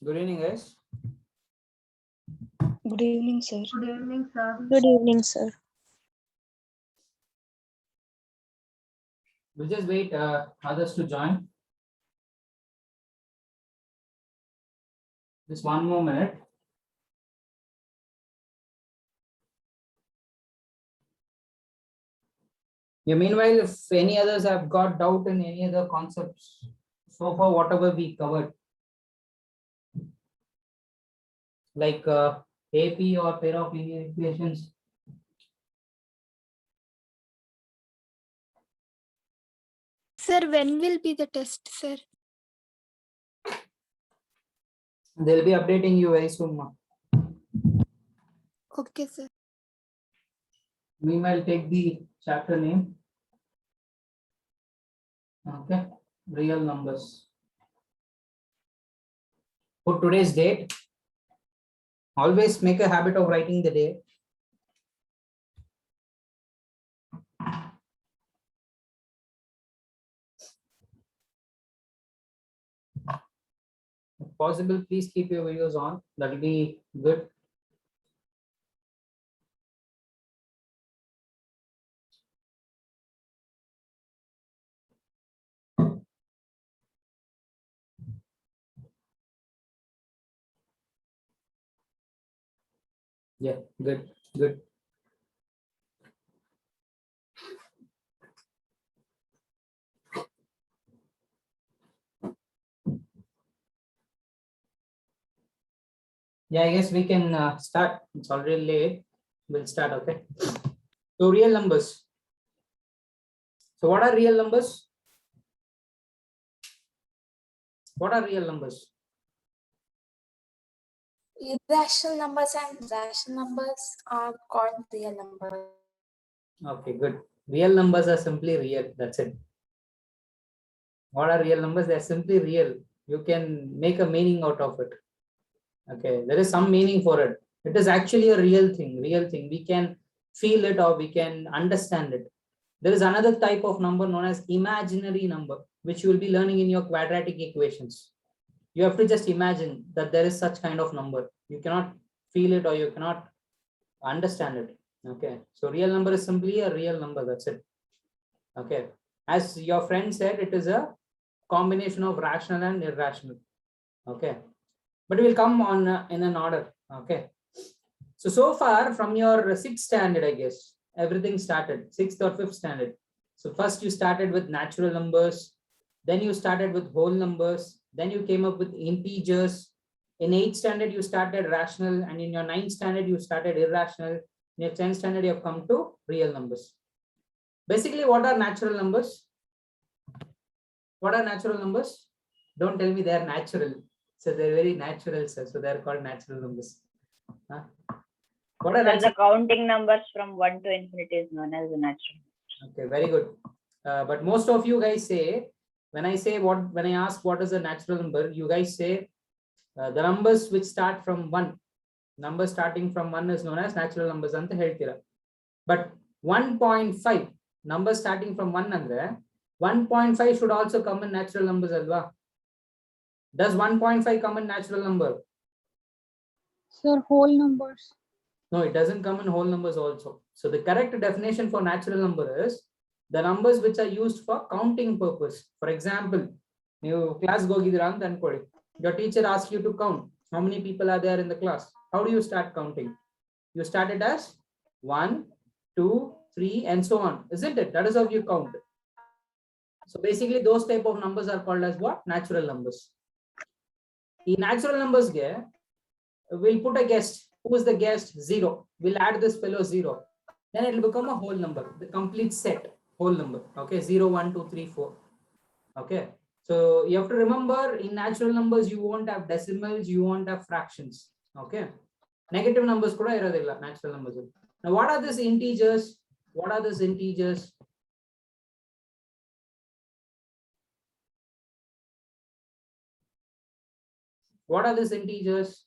Good evening, guys. Good evening, sir. Good evening, sir. Good evening, sir. We'll just wait others to join. Just one more minute. Yeah, meanwhile, if any others have got doubt in any other concepts, so far whatever we covered, like AP or pair of linear equations. Sir, when will be the test, sir? They'll be updating you very soon, ma. Okay, sir. Meanwhile, take the chapter name. Okay, real numbers. For today's date, always make a habit of writing the day. If possible, please keep your videos on. That will be good. Yeah, good, good. Yeah, I guess we can start. It's already late. We'll start, okay? So real numbers. So what are real numbers? What are real numbers? Irrational numbers and rational numbers are called real numbers. Okay, good. Real numbers are simply real. That's it. What are real numbers? They're simply real. You can make a meaning out of it. Okay, there is some meaning for it. It is actually a real thing, real thing. We can feel it or we can understand it. There is another type of number known as imaginary number, which you will be learning in your quadratic equations. You have to just imagine that there is such kind of number. You cannot feel it or you cannot understand it. Okay, so real number is simply a real number. That's it. Okay, as your friend said, it is a combination of rational and irrational. Okay, but we'll come on in an order. Okay, so far from your sixth standard, I guess everything started, sixth or fifth standard. So first you started with natural numbers, then you started with whole numbers, then you came up with integers. In eighth standard you started rational, and in your ninth standard you started irrational. In your 10th standard you have come to real numbers. Basically, what are natural numbers? What are natural numbers? Don't tell me they are natural. So they're very natural, sir. So they're called natural numbers. Huh? What are The counting numbers from 1 to infinity is known as the natural. Okay, very good. But most of you guys say, when I ask what is a natural number, you guys say the numbers which start from 1. Number starting from 1 is known as natural numbers anta heltira. But 1.5 number starting from 1 andre 1.5 should also come in natural numbers alva. Does 1.5 come in natural number? Sir, whole numbers. No, it doesn't come in whole numbers also. So the correct definition for natural number is the numbers which are used for counting purpose. For example, you class gogidra anta ankoli. Your teacher asks you to count. How many people are there in the class? How do you start counting? You start it as 1, 2, 3, and so on, isn't it? That is how you count. So basically, those type of numbers are called as what? Natural numbers. In natural numbers, we'll put a guest. Who is the guest? 0. We'll add this fellow 0. Then it will become a whole number, the complete set, whole number. Okay, 0, 1, 2, 3, 4. Okay, so you have to remember in natural numbers, you won't have decimals, you won't have fractions. Okay, negative numbers kuda iradilla natural numbers. Now, what are these integers? What are these integers? What are these integers?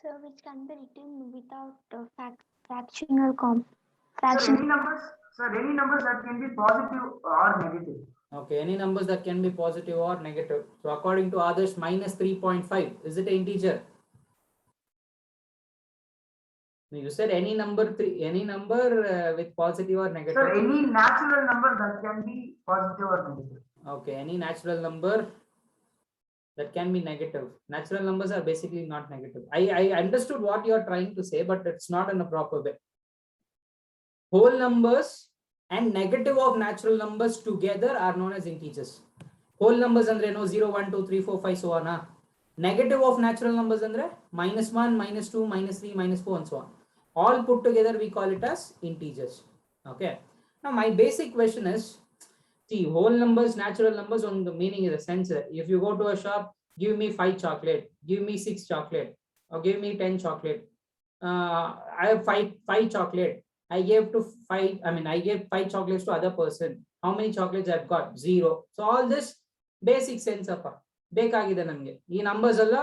So which can be written without fractional Sir, any numbers that can be positive or negative. Okay, any numbers that can be positive or negative. So according to others, minus 3.5, is it an integer? No, you said any number with positive or negative. Sir, any natural number that can be positive or negative. Okay, any natural number that can be negative. Natural numbers are basically not negative. I understood what you are trying to say, but it's not in a proper way. Whole numbers and negative of natural numbers together are known as integers. Whole numbers andre no 0, 1, 2, 3, 4, 5, so on. Negative of natural numbers andre minus 1, minus 2, minus 3, minus 4, and so on. All put together we call it as integers. Okay. Now my basic question is, see, whole numbers, natural numbers, on the meaning is a sense. If you go to a shop, give me 5 chocolate, give me 6 chocolate, or give me 10 chocolate. I have five chocolate. I gave 5 chocolates to other person. How many chocolates I've got? 0. So all this basic sense of ಬೇಕಾಗಿದೆ ನಮಗೆ ಈ numbers ಎಲ್ಲ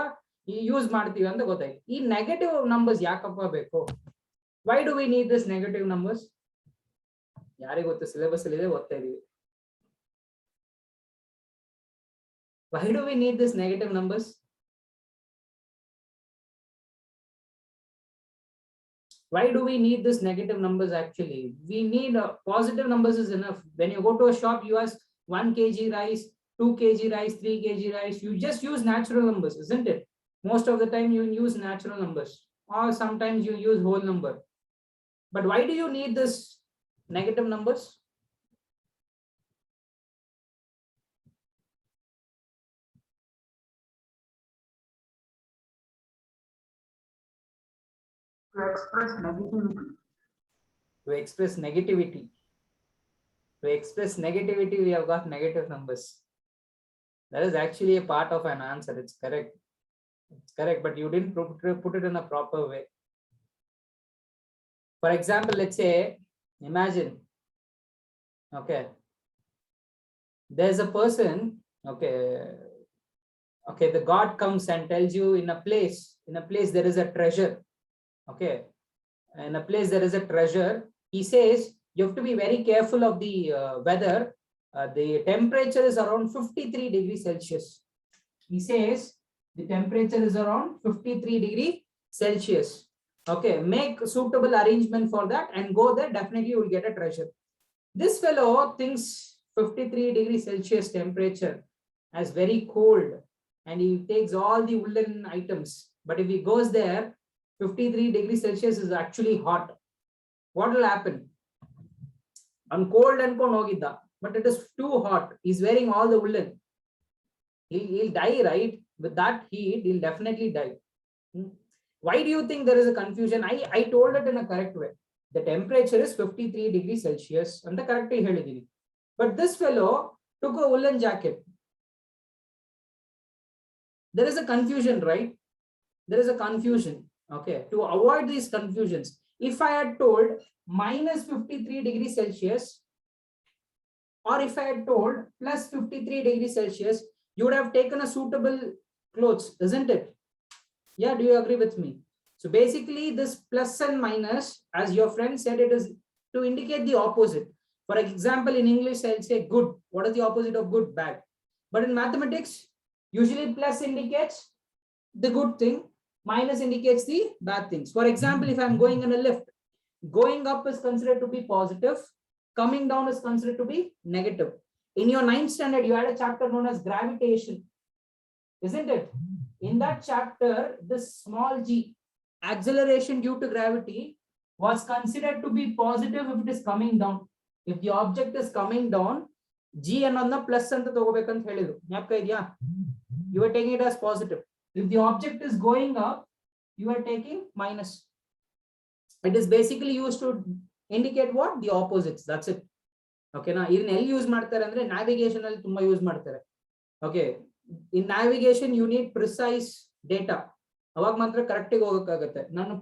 use ಮಾಡ್ತೀವಿ ಅಂತ ಗೊತ್ತಾಯ್ತು. ಈ negative numbers ಯಾಕಪ್ಪ ಬೇಕು? Why do we need this negative numbers? ಯಾರಿಗೆ ಗೊತ್ತು? ಸಿಲೆಬಸ್ ಅಲ್ಲಿ ಇದೆ, ಓದ್ತಾ ಇದೀವಿ. Why do we need this negative numbers? Why do we need this negative numbers actually? We need positive numbers is enough. When you go to a shop, you ask 1 kg rice, 2 kg rice, 3 kg rice. You just use natural numbers, isn't it? Most of the time you use natural numbers, or sometimes you use whole number. But why do you need this negative numbers? To express negativity. To express negativity. To express negativity, we have got negative numbers. That is actually a part of an answer. It's correct. It's correct, but you didn't put it in a proper way. For example, let's say, imagine, okay, there's a person, okay, the God comes and tells you in a place there is a treasure. Okay, in a place there is a treasure. He says you have to be very careful of the weather. The temperature is around 53 degrees Celsius. He says the temperature is around 53 degrees Celsius. Okay, make suitable arrangement for that and go there. Definitely you will get a treasure. This fellow thinks 53 degrees Celsius temperature as very cold, and he takes all the woolen items. But if he goes there, 53 degrees Celsius is actually hot. What will happen? I'm cold and konogida, but it is too hot. He's wearing all the woolen. He'll die, right? With that heat, he'll definitely die. Why do you think there is a confusion? I told it in a correct way. The temperature is 53 degrees Celsius and the correct way. But this fellow took a woolen jacket. There is a confusion, right? There is a confusion. Okay, to avoid these confusions, if I had told minus 53 degrees Celsius, or if I had told plus 53 degrees Celsius, you would have taken a suitable clothes, isn't it? Yeah, do you agree with me? So basically this plus and minus, as your friend said, it is to indicate the opposite. For example, in English, I'll say good. What is the opposite of good? Bad. But in mathematics, usually plus indicates the good thing, minus indicates the bad things. For example, if I'm going in a lift, going up is considered to be positive, coming down is considered to be negative. In your 9th standard, you had a chapter known as gravitation, isn't it? In that chapter, this small g, acceleration due to gravity, was considered to be positive if it is coming down. If the object is coming down, g and on the plus and the you are taking it as positive. If the object is going up, you are taking minus. It is basically used to indicate what? The opposites. That's it. Okay, now in use navigation use. Okay, in navigation you need precise data. Correct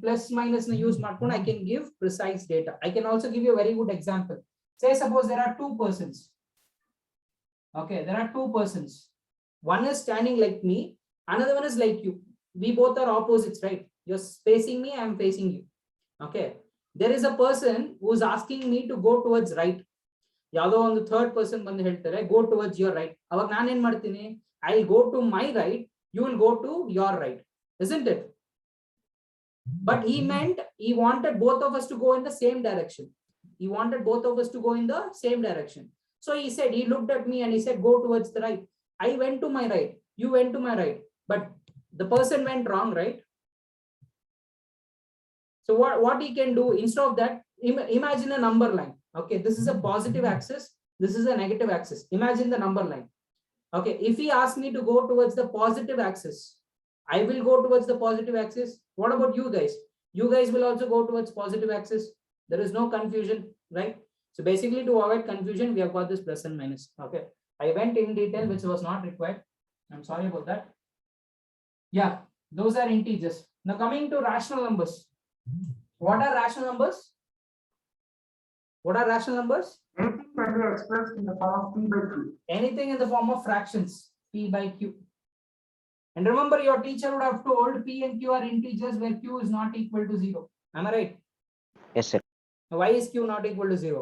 plus minus use I can give precise data. I can also give you a very good example. Say suppose there are 2 persons. Okay, there are 2 persons. One is standing like me, another one is like you. We both are opposites, right? You're facing me, I'm facing you. Okay, there is a person who's asking me to go towards right. ಯಾವುದೋ ಒಂದು third person ಬಂದು ಹೇಳ್ತಾರೆ ಗೋ towards your right, ಅವಾಗ ನಾನು ಏನ್ ಮಾಡ್ತೀನಿ, I will go to my right, you will go to your right, isn't it? But he meant he wanted both of us to go in the same direction. He wanted both of us to go in the same direction. So he said, he looked at me and he said, go towards the right. I went to my right, you went to my right, but the person went wrong, right? So what he can do instead of that, imagine a number line. Okay, this is a positive axis, this is a negative axis. Imagine the number line. Okay, if he asks me to go towards the positive axis, I will go towards the positive axis. What about you guys? You guys will also go towards positive axis. There is no confusion, right? So basically, to avoid confusion, we have got this plus and minus. Okay, I went in detail, which was not required. I'm sorry about that. Yeah, those are integers. Now coming to rational numbers. What are rational numbers? What are rational numbers? Anything can be expressed in the form of P by Q. Anything in the form of fractions, P by Q. And remember, your teacher would have told P and Q are integers where Q is not equal to 0. Am I right? Yes, sir. Now, why is Q not equal to 0?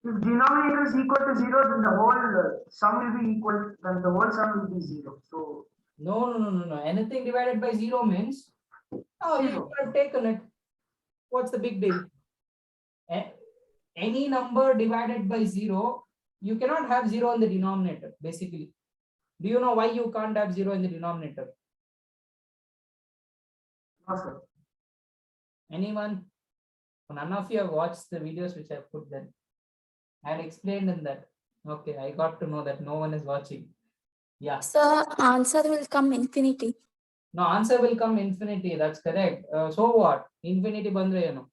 If denominator is equal to 0, then the whole sum will be equal, then the whole sum will be 0. So No. Anything divided by 0 means, oh, you could have taken it. What's the big deal? Any number divided by 0, you cannot have 0 in the denominator, basically. Do you know why you can't have 0 in the denominator? no, sir. Anyone? None of you have watched the videos which I put there. I had explained in that. Okay, I got to know that no one is watching. Yeah. So answer will come infinity. No, answer will come infinity. That's correct. So what? Infinity bandre eno?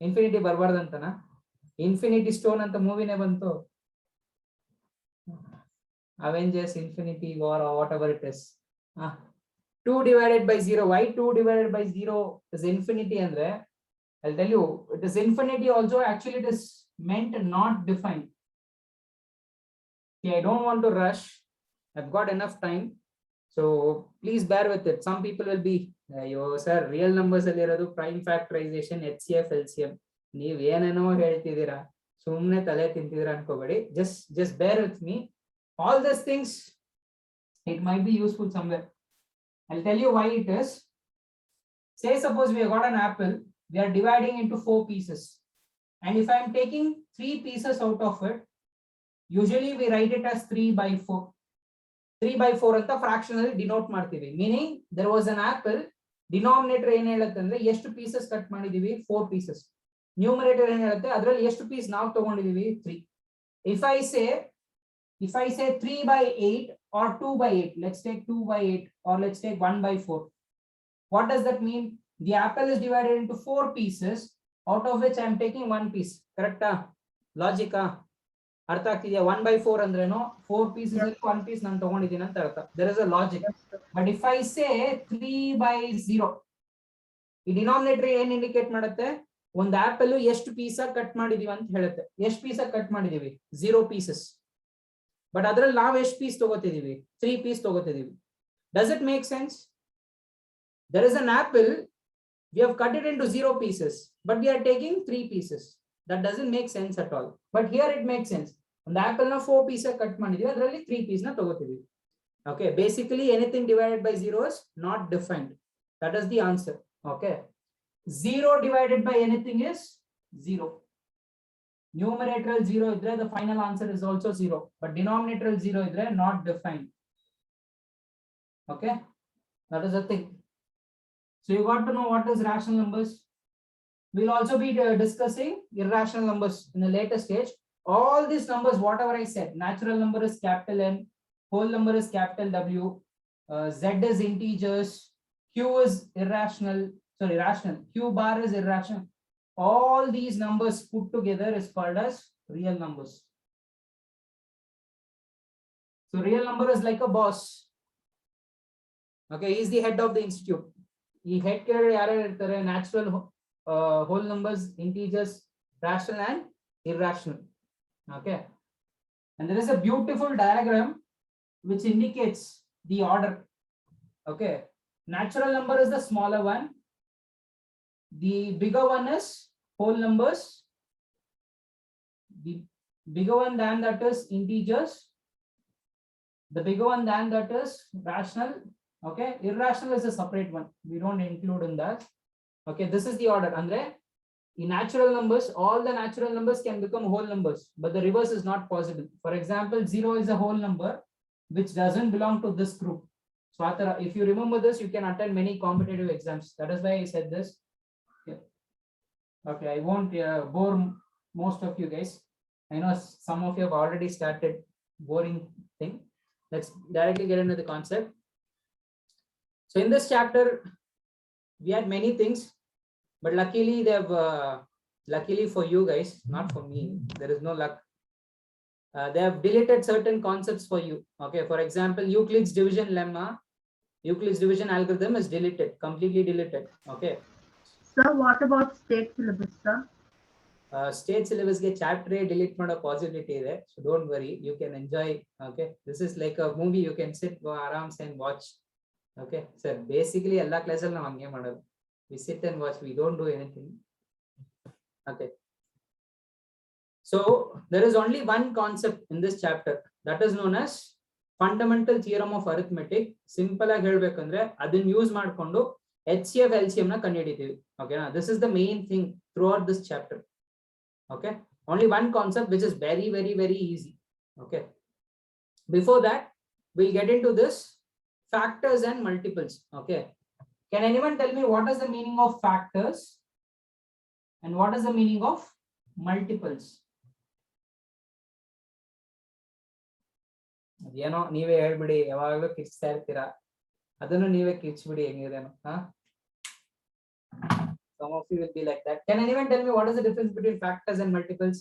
Infinity barbardantana? Infinity Stone anta movie ne bantu. Avengers Infinity War or whatever it is. 2 divided by 0. Why 2 divided by 0 is infinity andre? I'll tell you, it is infinity also. Actually, it is meant not defined. Okay, I don't want to rush. I've got enough time. So please bear with it. Some people will be, yo sir, real numbers ಅಲ್ಲಿ ಇರೋದು prime factorization, HCF, LCM. ನೀವು ಏನೇನೋ ಹೇಳ್ತಿದ್ದೀರಾ, ಸುಮ್ಮನೆ ತಲೆ ತಿಂತಿದ್ದೀರಾ ಅನ್ಕೋಬೇಡಿ. Just bear with me. All these things, it might be useful somewhere. I'll tell you why it is. Say suppose we have got an apple, we are dividing into 4 pieces. And if I am taking 3 pieces out of it, usually we write it as 3 by 4. 3 by 4 ಅಂತ fractional denote ಮಾಡ್ತೀವಿ. Meaning there was an apple, denominator ಏನ್ ಹೇಳುತ್ತೆ ಅಂದ್ರೆ ಎಷ್ಟು pieces cut ಮಾಡಿದೀವಿ, 4 pieces. Numerator ಏನ್ ಹೇಳುತ್ತೆ ಅದರಲ್ಲಿ ಎಷ್ಟು ಪೀಸ್ ನಾವು ತಗೊಂಡಿದೀವಿ, 3. If I say 3 by 8 or 2 by 8, let's take 2 by 8 or let's take 1 by 4. What does that mean? The apple is divided into 4 pieces, out of which I am taking 1 piece. Correct? Logic? ಅರ್ಥ ಆಗ್ತಿದೆಯಾ? 1 by 4 ಅಂದ್ರೇನು, 4 pieces ಅಲ್ಲಿ 1 piece ನಾನು ತಗೊಂಡಿದ್ದೀನಿ ಅಂತ ಅರ್ಥ. There is a logic. But if I say 3 by 0, ಈ denominator ಏನ್ indicate ಮಾಡುತ್ತೆ, ಒಂದು ಆಪಲ್ ಎಷ್ಟು ಪೀಸ ಕಟ್ ಮಾಡಿದೀವಿ ಅಂತ ಹೇಳುತ್ತೆ. ಎಷ್ಟು ಪೀಸ ಕಟ್ ಮಾಡಿದೀವಿ, 0 pieces. ಬಟ್ ಅದ್ರಲ್ಲಿ ನಾವು ಎಷ್ಟು ಪೀಸ್ ತಗೋತಿದೀವಿ, 3 piece ತಗೋತಿದೀವಿ. Does it make sense? There is an apple, we have cut it into 0 pieces, but we are taking 3 pieces. That doesn't make sense at all. But here it makes sense. On the apple na 4 pieces cut ಮಾಡಿದೀವಿ, ಅದರಲ್ಲಿ 3 piece na ತಗೋತೀವಿ. Okay, basically anything divided by 0 is not defined. That is the answer. Okay, 0 divided by anything is 0. Numerator 0 idre the final answer is also 0, but denominator 0 idre not defined. Okay, that is the thing. So you got to know what is rational numbers. We'll also be discussing irrational numbers in a later stage. All these numbers, whatever I said, natural number is capital N, whole number is capital W, Z is integers, Q is rational, Q bar is irrational. All these numbers put together is called as real numbers. So real number is like a boss. Okay, he is the head of the institute. He head care yaru irtare, natural, whole numbers, integers, rational and irrational. Okay, and there is a beautiful diagram which indicates the order. Okay, natural number is the smaller one, the bigger one is whole numbers, The bigger one than that is integers. The bigger one than that is rational. Okay, irrational is a separate one. We don't include in that. Okay, this is the order. Andre, in natural numbers, all the natural numbers can become whole numbers, but the reverse is not possible. For example, 0 is a whole number which doesn't belong to this group. So if you remember this, you can attend many competitive exams. That is why I said this. Yeah. Okay, I won't bore most of you guys. I know some of you have already started boring thing. Let's directly get into the concept. So in this chapter, we had many things, but luckily luckily for you guys, not for me, there is no luck. They have deleted certain concepts for you. Okay, for example, Euclid's division lemma, Euclid's division algorithm is deleted, completely deleted. Okay. Sir, what about state syllabus, sir? State syllabus ge chapter delete mado possibility ಇದೆ, so don't worry, you can enjoy. Okay, this is like a movie, you can sit arams and watch. Okay, so basically alla class alli navu hange madodu, we sit and watch, we don't do anything. Okay, so there is only one concept in this chapter, that is known as fundamental theorem of arithmetic. Simple ಆಗಿ ಹೇಳಬೇಕಂದ್ರೆ ಅದನ್ನ use ಮಾಡಿಕೊಂಡು HCF LCM ನ ಕಂಡುಹಿಡಿತೀವಿ. Okay, now this is the main thing throughout this chapter. Okay, only one concept which is very, very, very easy. Okay, before that we'll get into this factors and multiples. Okay, can anyone tell me what is the meaning of factors and what is the meaning of multiples? ಅದೇನೋ ನೀವೇ ಹೇಳ್ಬಿಡಿ, ಯಾವಾಗಲೂ ಕಿರ್ಚ್ತಾ ಇರ್ತೀರಾ, ಅದನ್ನು ನೀವೇ ಕಿರ್ಚ್ಬಿಡಿ ಹೆಂಗಿದೇನೋ. Some of you will be like that. Can anyone tell me what is the difference between factors and multiples?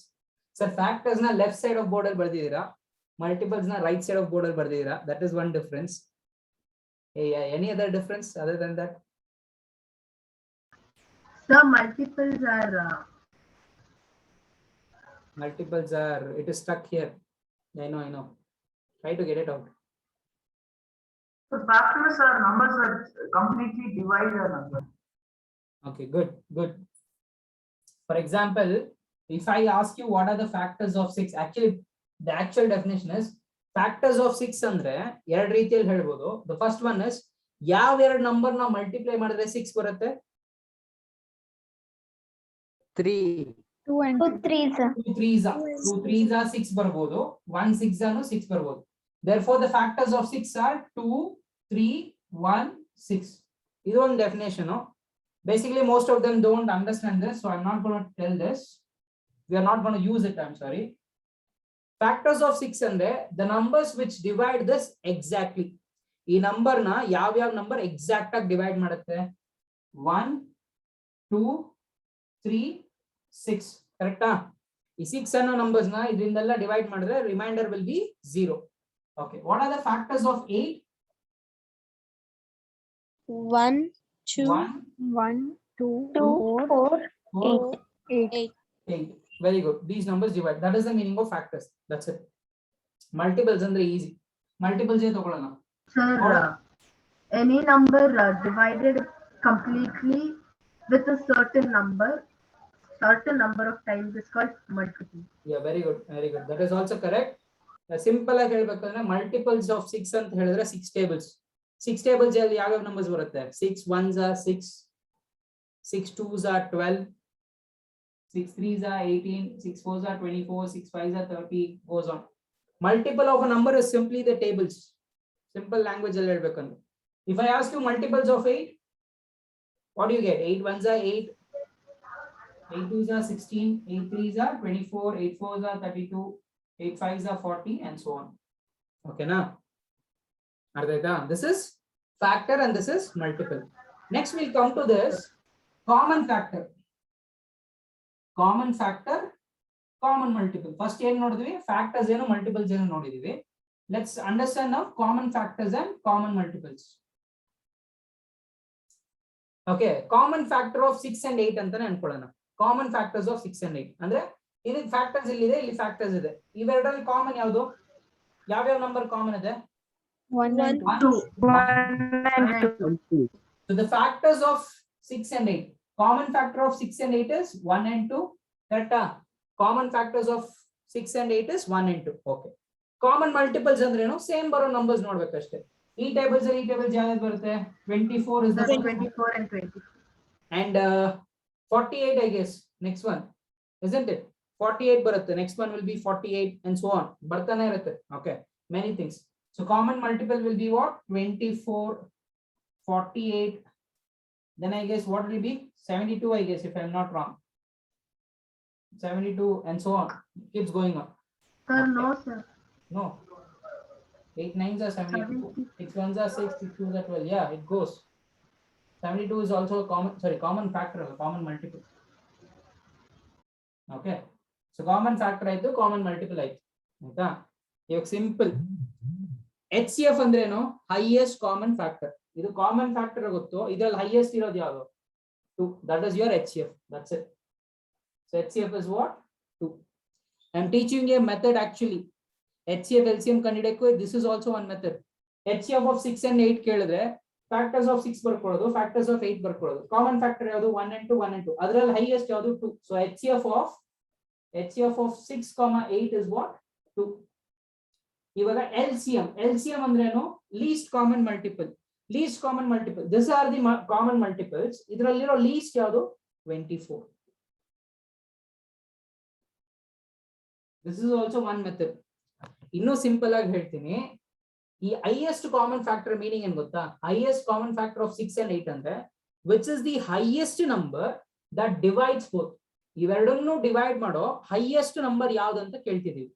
Sir, factors na left side of board al bardidira, multiples na right side of board al bardidira. That is one difference. Hey, any other difference other than that? Sir, multiples are, it is stuck here. I know. Try to get it out. So factors are numbers that completely divide a number. Okay, good. For example, if I ask you what are the factors of 6, actually the actual definition is factors of 6 andre ಎರಡು ರೀತಿಯಲ್ಲಿ ಹೇಳ್ಬೋದು. The first one is ಯಾವ ಎರಡು number ನಾವು multiply ಮಾಡಿದ್ರೆ 6 ಬರುತ್ತೆ? 2 and 2 3s are 6 ಬರ್ಬೋದು, 1 6 are 6 ಬರ್ಬೋದು. Therefore the factors of 6 are 2 3 1 6. ಇದು ಒಂದು definition. Basically most of them don't understand this, so I'm not going to tell this. We are not going to use it, I'm sorry. Factors of 6 andre the numbers which divide this exactly. ಈ number ನ ಯಾವ number exact ಆಗಿ divide ಮಾಡುತ್ತೆ? 1 2 3 6. ಕರೆಕ್ಟಾ? ಈ 6 ಅನ್ನೋ numbers ನ ಇದರಿಂದೆಲ್ಲ ಡಿವೈಡ್ ಮಾಡಿದ್ರೆ remainder will be 0. Okay, what are the factors of 8? 1 2 2 4 8. Very good. These numbers divide. That is the meaning of factors. That's it. Multiples andre easy. Multiples e ತಗೊಳ್ಳೋಣ. Sir, any number divided completely with a certain number of times is called multiple. Yeah, very good. That is also correct. Simple ಆಗಿ ಹೇಳಬೇಕಂದ್ರೆ multiples of 6 ಅಂತ ಹೇಳಿದ್ರೆ 6 tables. 6 tables ಅಲ್ಲಿ ಯಾವ numbers ಬರುತ್ತೆ? 6 1s are 6, 6 2s are 12, 6 3s are 18, 6 4s are 24, 6 5s are 30, goes on. Multiple of a number is simply the tables. Simple language ಅಲ್ಲಿ ಹೇಳಬೇಕಂದ್ರೆ. If I ask you multiples of 8, what do you get? 8 1s are 8, 8 2s are 16, 8 3s are 24, 8 4s are 32, 8 5s are 40, and so on. Okay, now this is factor and this is multiple. Next we'll come to this common factor, common multiple. First ಏನು ನೋಡಿದ್ವಿ? Factors ಏನು, multiples ಏನು ನೋಡಿದ್ವಿ. Let's understand now common factors and common multiples. Okay, common factor of 6 and 8 ಅಂತಾನೆ ಅನ್ಕೊಳ್ಳೋಣ. Common factors of 6 and 8 ಅಂದ್ರೆ ಇಲ್ಲಿ factors ಇಲ್ಲಿದೆ, ಇಲ್ಲಿ ಫ್ಯಾಕ್ಟರ್ಸ್ ಇದೆ. ಇವೆರಡರಲ್ಲಿ ಕಾಮನ್ ಯಾವುದು? ಯಾವ ನಂಬರ್ ಕಾಮನ್ ಇದೆ? 1 and 2. So the factors of 6 and 8, common factor of 6 and 8 is 1 and 2. Correct? Common factors of 6 and 8 is 1 and 2. Okay. Common multiples ಅಂದ್ರೆ ಏನು? Same ಬರೋ numbers ನೋಡ್ಬೇಕಷ್ಟೇ. ಈ tables ಅಲ್ಲಿ ಈ tables ಯಾವ್ದು ಬರುತ್ತೆ? 24 is the first one. 24 and 20. And 48 I guess next one, isn't it? 48 ಬರುತ್ತೆ, next one will be 48 and so on. ಬರ್ತಾನೆ ಇರುತ್ತೆ. Okay, many things. So common multiple will be what? 24, 48. Then I guess what will be 72, I guess, if I'm not wrong. 72 and so on. Keeps going on. Sir, no, sir. No. 8 9s are 72. 6 1s are 6, 6 2s are 12. Yeah, it goes. 72 is also a common factor, a common multiple. Okay. So common factor ಆಯ್ತು, common multiple ಆಯ್ತು. ಆಯ್ತಾ? ಇವಾಗ simple. HCF ಅಂದ್ರೆ ಏನು? Highest common factor. ಇದು common factor ಗೊತ್ತು, ಇದರಲ್ಲಿ highest ಇರೋದು ಯಾವುದು? 2. That is your HCF. That's it. So HCF is what? 2. I am teaching you a method actually. HCF LCM ಕಂಡುಹಿಡಿಯಕ್ಕೆ this is also one method. HCF of 6 and 8 ಕೇಳಿದ್ರೆ factors of 6 ಬರ್ಕೊಳ್ಳೋದು, factors of 8 ಬರ್ಕೊಳ್ಳೋದು. Common factor ಯಾವುದು? 1 and 2, 1 and 2. ಅದರಲ್ಲಿ highest ಯಾವುದು? 2. So HCF of 6, 8 is what? 2. ಇವಾಗ LCM ಅಂದ್ರೆ ಏನು? Least common multiple. Least common multiple. These are the common multiples. ಇದರಲ್ಲಿರೋ least ಯಾವುದು? 24. This is also one method. ಇನ್ನೂ simple ಆಗಿ ಹೇಳ್ತೀನಿ. ಈ highest common factor meaning ಏನು ಗೊತ್ತಾ? Highest common factor of 6 and 8 ಅಂದ್ರೆ which is the highest number that divides both. ಇವೆರಡನ್ನೂ divide ಮಾಡೋ highest number ಯಾವ್ದು ಅಂತ ಕೇಳ್ತಿದೀವಿ.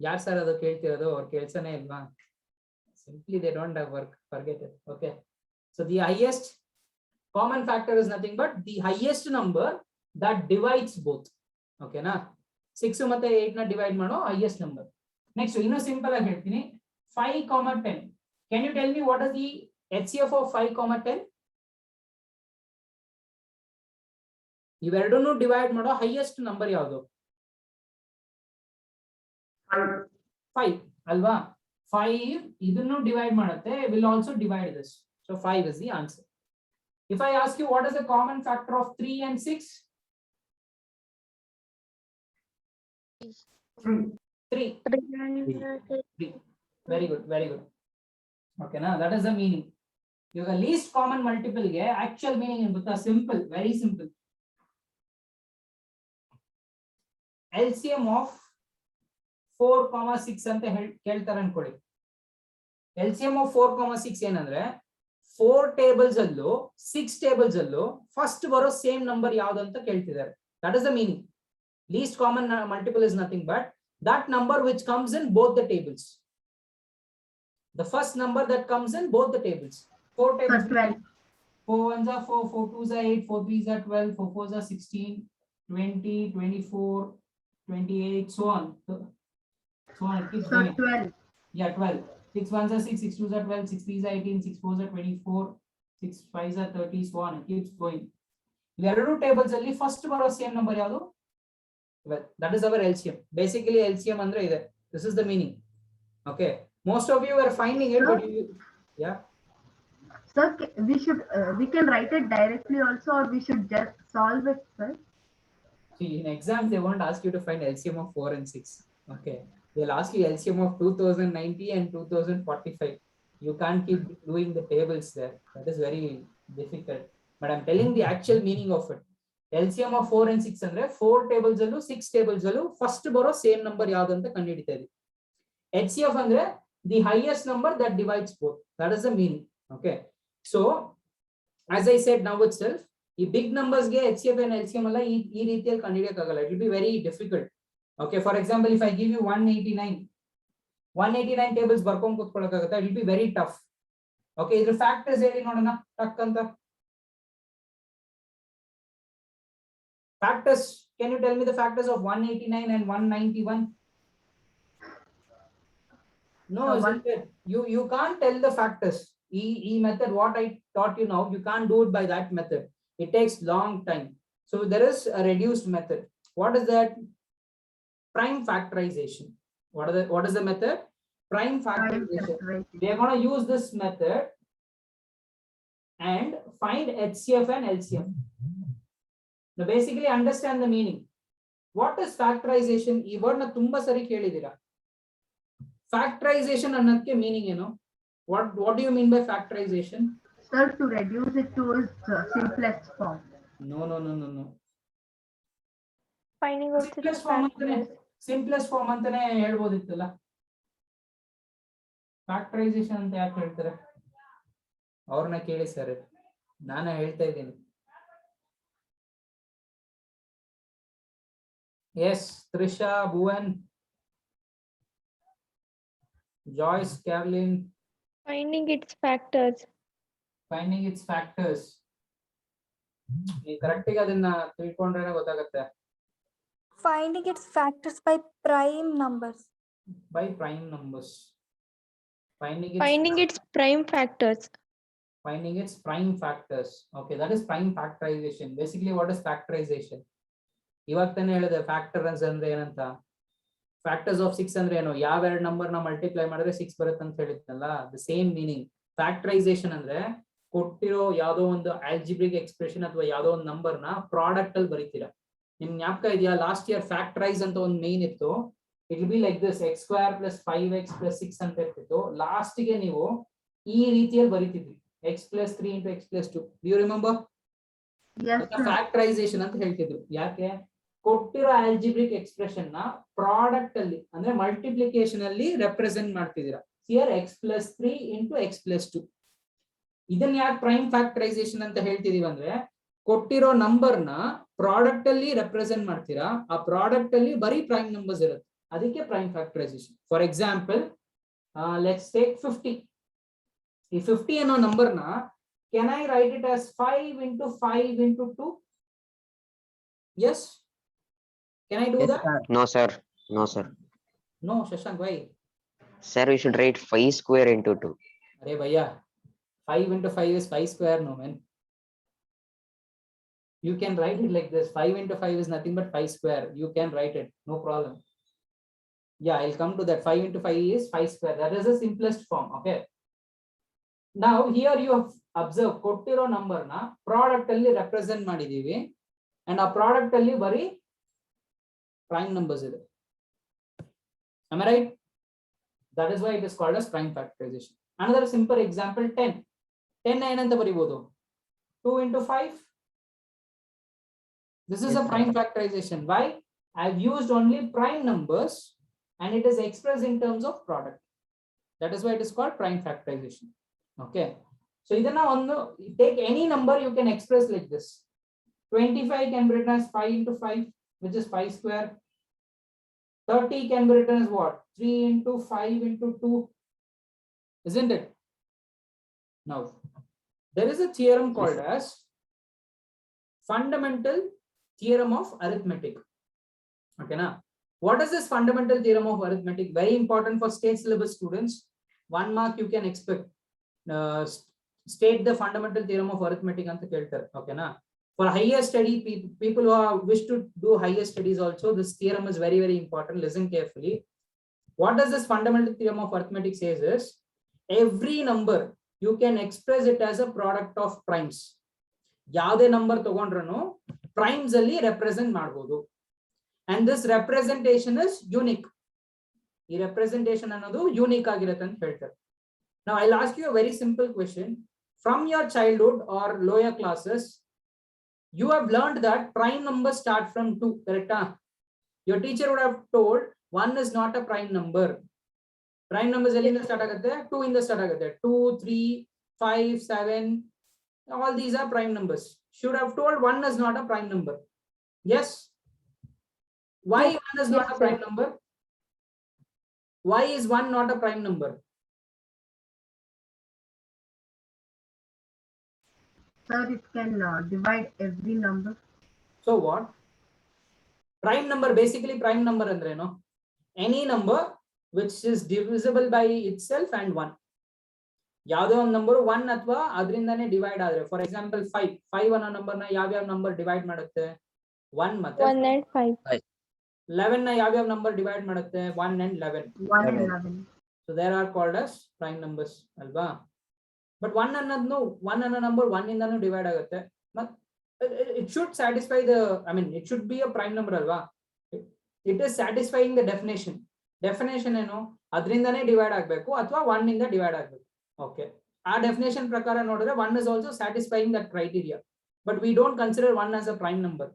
ಯಾರು ಸರ್ ಅದು ಕೇಳ್ತಿರೋದು? ಅವ್ರ ಕೆಲ್ಸನೇ ಇಲ್ವಾ? Simply they don't have work, forget it. Okay, so the highest common factor is nothing but the highest number that divides both. Okay na? 6 ಮತ್ತೆ 8 ನ ಡಿವೈಡ್ ಮಾಡೋ highest number. Next ಇನ್ನೂ ಸಿಂಪಲ್ ಆಗಿ ಹೇಳ್ತೀನಿ. 5, 10. Can you tell me what is the HCF of 5, 10? ಇವೆರಡನ್ನೂ divide ಮಾಡೋ highest number ಯಾವುದು? 5 ಅಲ್ವಾ? 5 ಇದನ್ನು ಡಿವೈಡ್ ಮಾಡುತ್ತೆ, will also divide this. So 5 is the answer. If I ask you what is the common factor of 3 and 6? 3. Very good, very good. Okay, now that is the meaning. ಇವಾಗ least common multiple ಗೆ actual meaning ಏನು ಗೊತ್ತಾ? Simple, very simple. LCM of 4, 6 ಅಂತ ಕೇಳ್ತಾರೆ ಅನ್ಕೊಳ್ಳಿ. LCM of 4, 6 ಏನಂದ್ರೆ 4 tables ಅಲ್ಲೂ 6 tables ಅಲ್ಲೂ ಫಸ್ಟ್ ಬರೋ ಸೇಮ್ ನಂಬರ್ ಯಾವ್ದು ಅಂತ ಕೇಳ್ತಿದ್ದಾರೆ. That is the meaning. Least common multiple is nothing but that number which comes in both the tables. The first number that comes in both the tables. 4 tables. 12. 4 1s are 4, 4 2s are 8, 4 3s are 12, 4 4s are 16, 20, 24, 28, so on. So on, it keeps So going. 12. Yeah, 12. 6 1s are 6, 6 2s are 12, 6 3s are 18, 6 4s are 24, 6 5s are 30, so on. It keeps going. Iveredu tables alli first baro same number yadu? Well, that is our LCM. Basically LCM andre ide. This is the meaning. Okay. Most of you are finding it, but you, yeah. Sir, we can write it directly also, or we should just solve it, sir. See, in exams they won't ask you to find LCM of 4 and 6. Okay. They'll ask you LCM of 2090 and 2045. You can't keep doing the tables there. That is very difficult. But I'm telling the actual meaning of it. LCM of 4 and 6 ಅಂದ್ರೆ 4 tables allu 6 tables allu first baro same number ಯಾವುದು ಅಂತ ಕಂಡುಹಿಡಿತಾ ಇದೀವಿ. HCF ಅಂದ್ರೆ the highest number that divides both. That is the meaning. Okay. So as I said now itself, ಈ big numbers ಗೆ HCF and LCM ಎಲ್ಲ ಈ ರೀತಿಯಲ್ಲಿ ಕಂಡುಹಿಡಿಯಕ್ಕೆ ಆಗಲ್ಲ. It will be very difficult. Okay, for example, if I give you 189 tables ಬರ್ಕೊಂಡು ಕೂತ್ಕೊಳ್ಳೋಕ್ಕಾಗುತ್ತೆ, it will be very tough. Okay, ಇದ್ರ factors ಹೇಳಿ ನೋಡೋಣ ಟಕ್ ಅಂತ. Factors, can you tell me the factors of 189 and 191? No, isn't it? You can't tell the factors. E method, what I taught you now, you can't do it by that method. It takes long time. So there is a reduced method. What is that? Prime factorization. What is the method? Prime factorization. We are going to use this method and find HCF and LCM. Now basically understand the meaning. What is factorization? ಈ word ನ ತುಂಬಾ ಸರಿ ಕೇಳಿದೀರಾ. Factorization ಅನ್ನೋದಕ್ಕೆ meaning ಏನು? What do you mean by factorization? Sir, to reduce it to its simplest form. No. Finding out the factors. Simplest form ಅಂತಾನೆ ಹೇಳ್ಬೋದಿತ್ತಲ್ಲ. Factorisation ಅಂತ ಯಾಕೆ ಹೇಳ್ತಾರೆ? ಅವ್ರನ್ನ ಕೇಳಿ ಸರ್, ನಾನೇ ಹೇಳ್ತಾ ಇದ್ದೀನಿ. Yes, Trisha, Bhuvan, Joyce, Carlin. Finding its factors. Finding its factors. ನೀವು ಕರೆಕ್ಟ್ ಆಗಿ ಅದನ್ನ ತಿಳ್ಕೊಂಡ್ರೆ ಗೊತ್ತಾಗುತ್ತೆ. Finding its factors by prime numbers. By prime numbers. Finding Finding its prime factors. prime factors. Okay, that is prime factorization. Basically, what is factorization? ಇವಾಗ ತಾನೇ ಹೇಳಿದೆ factors ಅಂದ್ರೆ ಏನಂತ. ಫ್ಯಾಕ್ಟರ್ಸ್ ಆಫ್ 6 ಅಂದ್ರೆ ಏನು? ಯಾವ ಎರಡು ನಂಬರ್ ನ ಮಲ್ಟಿಪ್ಲೈ ಮಾಡಿದ್ರೆ 6 ಬರುತ್ತೆ ಅಂತ ಹೇಳಿದ್ನಲ್ಲ, ದ ಸೇಮ್ ಮೀನಿಂಗ್. ಫ್ಯಾಕ್ಟರೈಸೇಷನ್ ಅಂದ್ರೆ ಕೊಟ್ಟಿರೋ ಯಾವ್ದೋ ಒಂದು ಆಲ್ಜಿಬ್ರಿಕ್ ಎಕ್ಸ್ಪ್ರೆಷನ್ ಅಥವಾ ಯಾವ್ದೋ ಒಂದು ನಂಬರ್ ನ ಪ್ರಾಡಕ್ಟ್ ಅಲ್ಲಿ ಬರೀತೀರಾ. ನಿಮ್ ಜ್ಞಾಪಕ ಇದೆಯಾ? ಲಾಸ್ಟ್ ಇಯರ್ ಫ್ಯಾಕ್ಟರೈಸ್ ಅಂತ ಒಂದು ಮೇನ್ ಇತ್ತು. It will be like this, x square plus 5x plus 6 ಅಂತ ಇರ್ತಿತ್ತು. ಲಾಸ್ಟ್ ಗೆ ನೀವು ಈ ರೀತಿಯಲ್ಲಿ ಬರೀತಿದ್ರಿ, x plus 3 into x plus 2. Do you remember? Yes, sir. Factorization ಅಂತ ಹೇಳ್ತಿದ್ರು. ಯಾಕೆ? ಕೊಟ್ಟಿರೋ ಆಲ್ಜಿಬ್ರಿಕ್ ಎಕ್ಸ್ಪ್ರೆಷನ್ ನ ಪ್ರಾಡಕ್ಟ್ ಅಲ್ಲಿ ಅಂದ್ರೆ ಮಲ್ಟಿಪ್ಲಿಕೇಶನ್ ಅಲ್ಲಿ ರೆಪ್ರೆಸೆಂಟ್ ಮಾಡ್ತಿದ್ದೀರಾ. Here x plus 3 into x plus 2. ಇದನ್ನ ಯಾಕೆ ಪ್ರೈಮ್ ಫ್ಯಾಕ್ಟರೈಸೇಷನ್ ಅಂತ ಹೇಳ್ತಿದೀವಿ ಅಂದ್ರೆ, ಕೊಟ್ಟಿರೋ ನಂಬರ್ ನ ಪ್ರಾಡಕ್ಟ್ ಅಲ್ಲಿ ರೆಪ್ರೆಸೆಂಟ್ ಮಾಡ್ತೀರಾ, ಆ ಪ್ರಾಡಕ್ಟ್ ಅಲ್ಲಿ ಬರೀ ಪ್ರೈಮ್ ನಂಬರ್ಸ್ ಇರುತ್ತೆ, ಅದಕ್ಕೆ prime factorisation. For example, let's take 50. ಈ 50 ಅನ್ನೋ ನಂಬರ್ ನ can I right it as 5 into 5 into 2? Yes, can I do that? No, sir. No, sir. No, Shashank, why? Sir, we should write 5 square into 2. Arey bhaiya, 5 into 5 is 5 square, no man. You can write it like this. 5 into 5 is nothing but 5 square. You can write it, no problem. Yeah, I'll come to that. 5 into 5 is 5 square. That is the simplest form. Okay. Now here you have observed ಕೊಟ್ಟಿರೋ number ನ product ಅಲ್ಲಿ represent ಮಾಡಿದೀವಿ, and ಆ product ಅಲ್ಲಿ ಬರೀ prime numbers ಇದೆ. Am I right? That is why it is called as prime factorization. Another simple example, 10. 10 ಏನಂತ ಬರೀಬಹುದು? 2 into 5. This is a prime factorization. Why? I've used only prime numbers and it is expressed in terms of product. That is why it is called prime factorization. Okay. So ಇದನ್ನ ಒಂದು take any number you can express like this. 25 can be written as 5 into 5, which is 5 square. 30 can be written as what? 3 into 5 into 2. Isn't it? Now, there is a theorem called as fundamental theorem of arithmetic. Okay, now, what is this fundamental theorem of arithmetic? Very important for state syllabus students. 1 mark you can expect. State the fundamental theorem of arithmetic anta keltare. Okay, na? For higher study people who wish to do higher studies also, this theorem is very, very important. Listen carefully. What does this fundamental theorem of arithmetic says is, every number you can express it as a product of primes. ಯಾವುದೇ number ತಗೊಂಡ್ರು primes ಅಲ್ಲಿ represent ಮಾಡಬಹುದು, and this representation is unique. ಈ representation ಅನ್ನೋದು unique ಆಗಿರುತ್ತೆ ಅಂತ ಹೇಳ್ತಾರೆ. Now I'll ask you a very simple question. From your childhood or lower classes, you have learned that prime numbers start from 2, correct? Your teacher would have told 1 is not a prime number. Prime numbers ಎಲ್ಲಿಂದ start ಆಗುತ್ತೆ? 2 ಇಂದ start ಆಗುತ್ತೆ. 2, 3, 5, 7, all these are prime numbers. Should have told 1 is not a prime number. Yes? Why 1 is not a prime number? Why is 1 not a prime number? Sir, it can divide every number. So what? Prime number, basically prime number andre no, any number which is divisible by itself and 1. ಯಾವುದೇ ಒಂದು number 1 ಅಥವಾ ಅದರಿಂದಾನೇ divide ಆದ್ರೆ, for example 5 ಅನ್ನೋ number ನ ಯಾವ number divide ಮಾಡುತ್ತೆ? 1 ಮತ್ತೆ 1 and 5. 11 ನ ಯಾವ ನಂಬರ್ ಡಿವೈಡ್ ಮಾಡುತ್ತೆ? 1 and 11. 1 and 11. So there are called as prime numbers ಅಲ್ವಾ? ಬಟ್ 1 ಅನ್ನೋ ನಂಬರ್ 1 ಇಂದಾನು ಡಿವೈಡ್ ಆಗುತ್ತೆ. it should satisfy the, I mean it should be a prime number alva. It is satisfying the definition. Definition ಏನು ಅದರಿಂದನೇ divide ಆಗಬೇಕು ಅಥವಾ 1 ಇಂದ divide ಆಗಬೇಕು. Okay, ಆ ಡೆಫಿನೇಷನ್ ಪ್ರಕಾರ ನೋಡಿದ್ರೆ 1 is also satisfying that criteria, but we don't consider 1 as a prime number.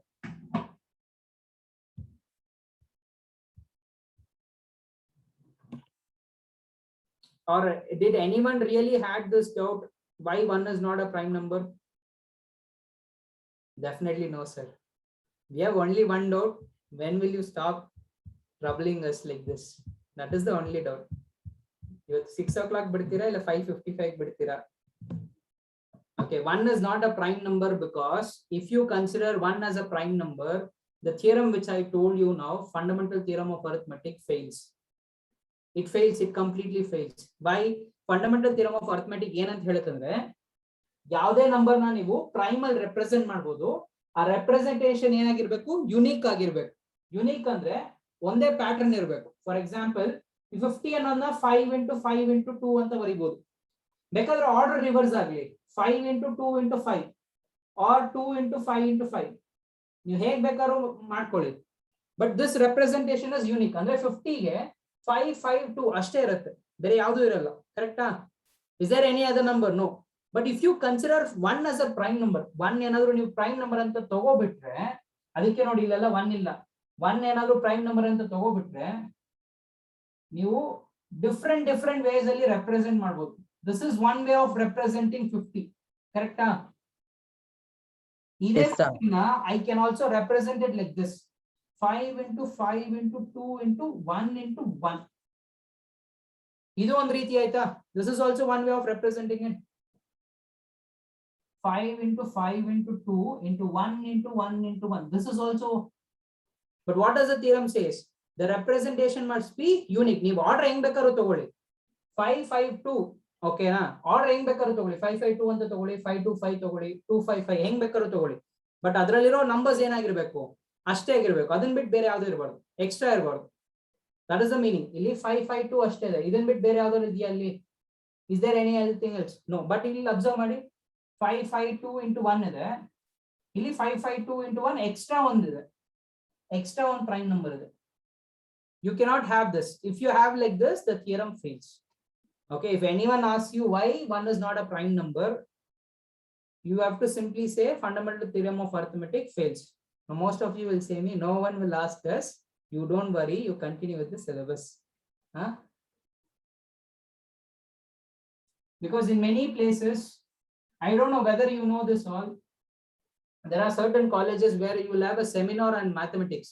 Or did anyone really had this doubt why 1 is not a prime number? Definitely no, sir. We have only one doubt. When will you stop troubling us like this? That is the only doubt. You 6 o'clock bidtira illa 5:55 bidtira. Okay, 1 is not a prime number because if you consider 1 as a prime number, the theorem which I told you now, fundamental theorem of arithmetic, fails. It fails, it completely fails. Why? Fundamental theorem of arithmetic ಏನಂತ ಹೇಳುತ್ತಂದ್ರೆ ಯಾವುದೇ number ನ ನೀವು prime ಅಲ್ಲಿ represent ಮಾಡಬಹುದು. ಆ representation ಏನಾಗಿರ್ಬೇಕು? Unique ಆಗಿರ್ಬೇಕು. Unique ಅಂದ್ರೆ ಒಂದೇ ಪ್ಯಾಟರ್ನ್ ಇರಬೇಕು. ಫಾರ್ ಎಕ್ಸಾಂಪಲ್ 50 ಅನ್ನೋದನ್ನ 5 into 5 into 2 ಅಂತ ಬರೀಬಹುದು. ಬೇಕಾದ್ರೆ ಆರ್ಡರ್ ರಿವರ್ಸ್ ಆಗಲಿ, 5 into 2 into 5 or 2 into 5 into 5, ನೀವು ಹೇಗ್ ಬೇಕಾದ್ರೂ ಮಾಡ್ಕೊಳ್ಳಿ. But this representation is unique. ಅಂದ್ರೆ 50ಗೆ 5 5 2 ಅಷ್ಟೇ ಇರುತ್ತೆ, ಬೇರೆ ಯಾವ್ದು ಇರಲ್ಲ. ಕರೆಕ್ಟಾ? Is there any other number? No. But if you consider 1 as a prime number, 1 ಏನಾದ್ರು ನೀವು ಪ್ರೈಮ್ ನಂಬರ್ ಅಂತ ತಗೋಬಿಟ್ರೆ, ಅದಕ್ಕೆ ನೋಡಿ ಇಲ್ಲೆಲ್ಲ 1 ಇಲ್ಲ, 1 ಏನಾದ್ರು ಪ್ರೈಮ್ ನಂಬರ್ ಅಂತ ತಗೋಬಿಟ್ರೆ ನೀವು ಡಿಫ್ರೆಂಟ್ ವೇಸ್ ಅಲ್ಲಿ ರೆಪ್ರೆಸೆಂಟ್ ಮಾಡಬಹುದು. This is one way of representing 50. ಕರೆಕ್ಟಾ? ಇದೇ I can also represent it like this, 5 into 5 into 2 into 1 into 1. ಇದು ಒಂದು ರೀತಿ ಆಯ್ತಾ? This is also one way of representing it. 5 into 5 into 2 into 1 into 1 into 1. This is also, but what does the theorem says? The representation must be unique. ನೀವು order ಹೆಂಗ್ ಬೇಕಾದ್ರೂ ತಗೊಳ್ಳಿ, 5 5 2, ಓಕೆನಾ? Order ಹೆಂಗ್ ಬೇಕಾದ್ರೂ ತಗೊಳ್ಳಿ, 5 5 2 ಅಂತ ತಗೊಳ್ಳಿ, 5 2 5 ತಗೊಳ್ಳಿ, 2 5 5, ಹೆಂಗ್ ಬೇಕಾದ್ರೂ ತಗೊಳ್ಳಿ. ಬಟ್ ಅದರಲ್ಲಿರೋ ನಂಬರ್ಸ್ ಏನಾಗಿರ್ಬೇಕು? ಅಷ್ಟೇ ಆಗಿರ್ಬೇಕು. ಅದನ್ನ ಬಿಟ್ಟು ಬೇರೆ ಯಾವ್ದು ಇರಬಾರ್ದು, ಎಕ್ಸ್ಟ್ರಾ ಇರಬಾರ್ದು. That is the meaning. ಇಲ್ಲಿ 5 5 2 ಅಷ್ಟೇ ಇದೆ, ಇದನ್ನ ಬಿಟ್ಟು ಬೇರೆ ಯಾವ್ದಾದ್ರು ಇದೆಯಾ ಅಲ್ಲಿ? Is there any anything else? No. But ಇಲ್ಲಿ ಅಬ್ಸರ್ವ್ ಮಾಡಿ, 5 5 2 into 1 ಇದೆ, ಇಲ್ಲಿ 5 5 2 into 1 ಎಕ್ಸ್ಟ್ರಾ ಒಂದಿದೆ, ಎಕ್ಸ್ಟ್ರಾ ಒಂದು ಪ್ರೈಮ್ ನಂಬರ್ ಇದೆ. You cannot have this. If you have like this, the theorem fails. Okay, if anyone asks you why 1 is not a prime number, you have to simply say fundamental theorem of arithmetic fails. Now, most of you will say me, no one will ask us. You don't worry, you continue with the syllabus. Huh? Because in many places, I don't know whether you know this all, there are certain colleges where you will have a seminar on mathematics.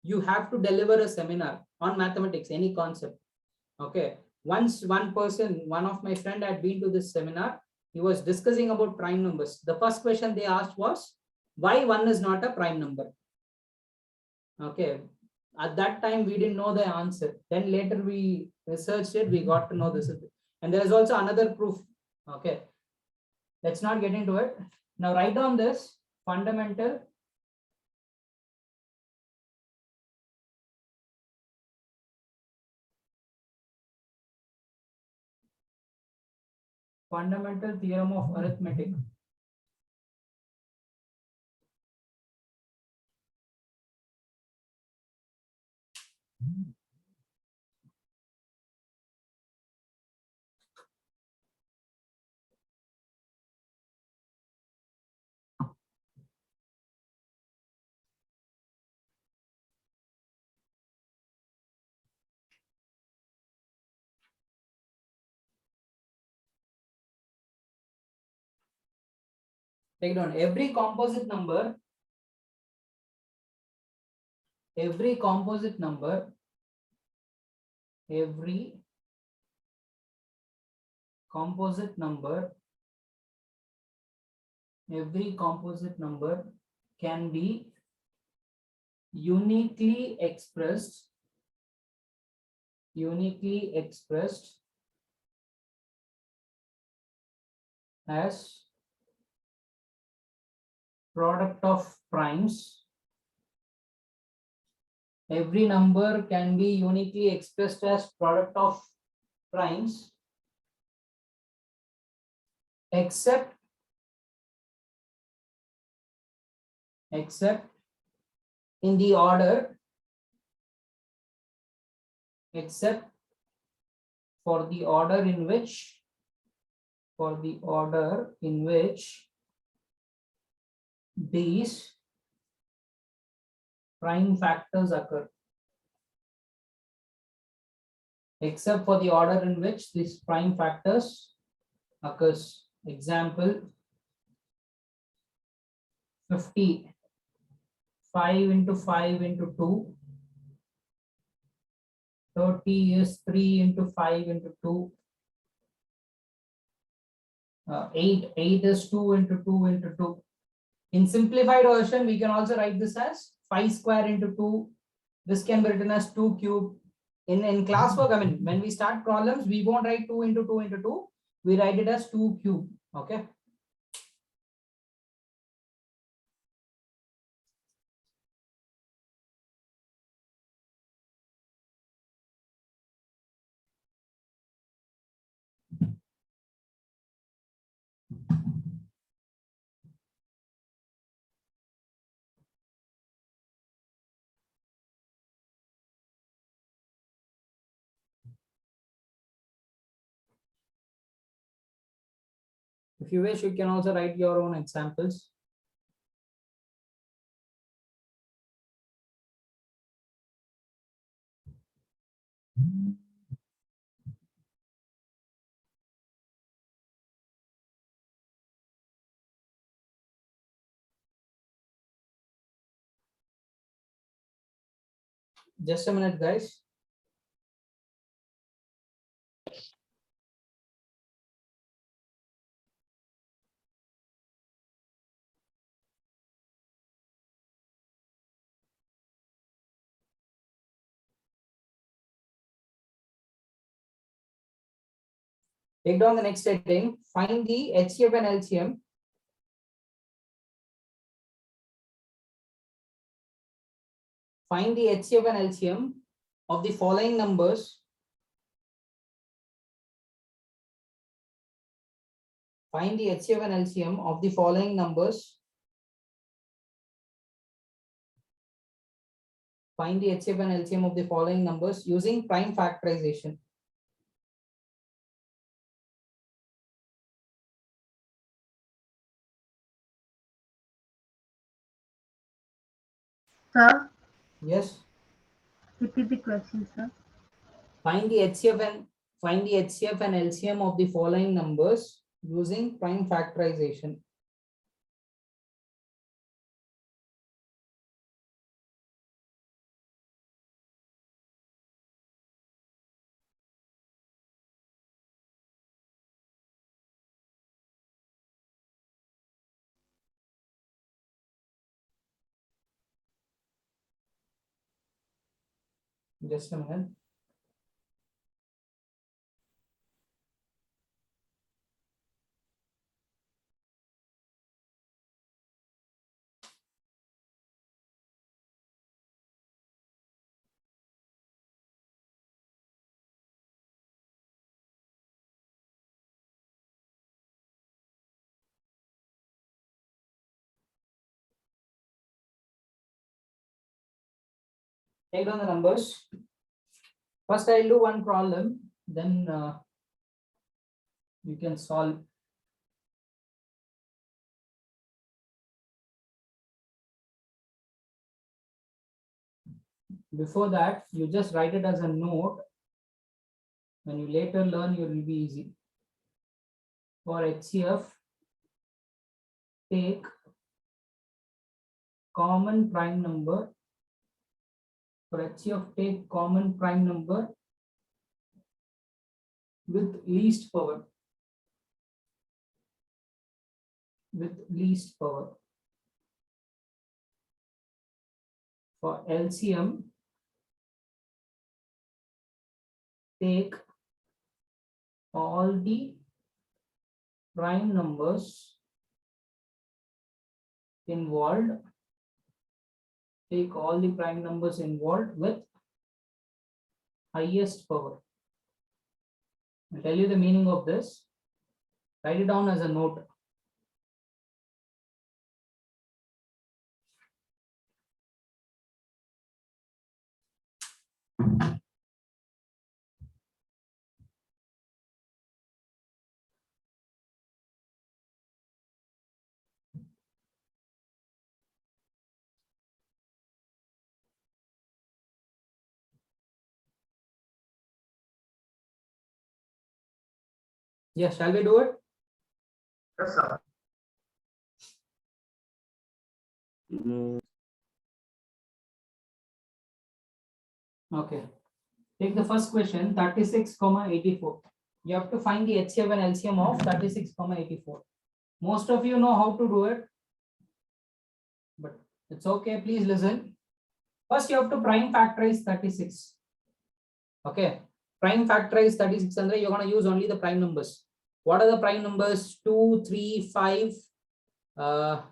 You have to deliver a seminar on mathematics, any concept. Okay, once one of my friend had been to this seminar. He was discussing about prime numbers. The first question they asked was, why 1 is not a prime number? Okay, at that time we didn't know the answer. Then later we researched it, we got to know this. And there is also another proof. Okay, let's not get into it now. Write down this fundamental theorem of arithmetic. Take down every composite number every composite number can be uniquely expressed as product of primes. Every number can be uniquely expressed as product of primes except in the order except for the order in which these prime factors occur. Except for the order in which these prime factors occurs. Example, 50, 5 into 5 into 2. 30 is 3 into 5 into 2. 8 is 2 into 2 into 2. In simplified version, we can also write this as 5 square into 2. This can be written as 2 cube. In classwork, I mean, when we start problems, we won't write 2 into 2 into 2. We write it as 2 cube. Okay. If you wish, you can also write your own examples. Just a minute, guys. Take down the next heading. Find the HCF and LCM. Find the HCF and LCM of the following numbers. Find the HCF and LCM of the following numbers. Find the HCF and LCM of the following numbers using prime factorization. Sir, Yes. repeat the question, sir. Find the HCF and LCM of the following numbers using prime factorization. Just a minute. Take down the numbers. First, I'll do one problem, then you can solve. Before that, you just write it as a note. When you later learn, it will be easy. For HCF, take common prime number. For HCF, take common prime number with least power. With least power. For LCM, take all the prime numbers involved. Take all the prime numbers involved with highest power. I'll tell you the meaning of this. Write it down as a note. Yeah, shall we do it? Yes, sir. Okay. Take the first question, 36, 84. You have to find the HCF and LCM of 36, 84. Most of you know how to do it, but it's okay. Please listen. First, you have to prime factorize 36. Okay. Prime factorize 36 and you're going to use only the prime numbers. What are the prime numbers? 2, 3, 5,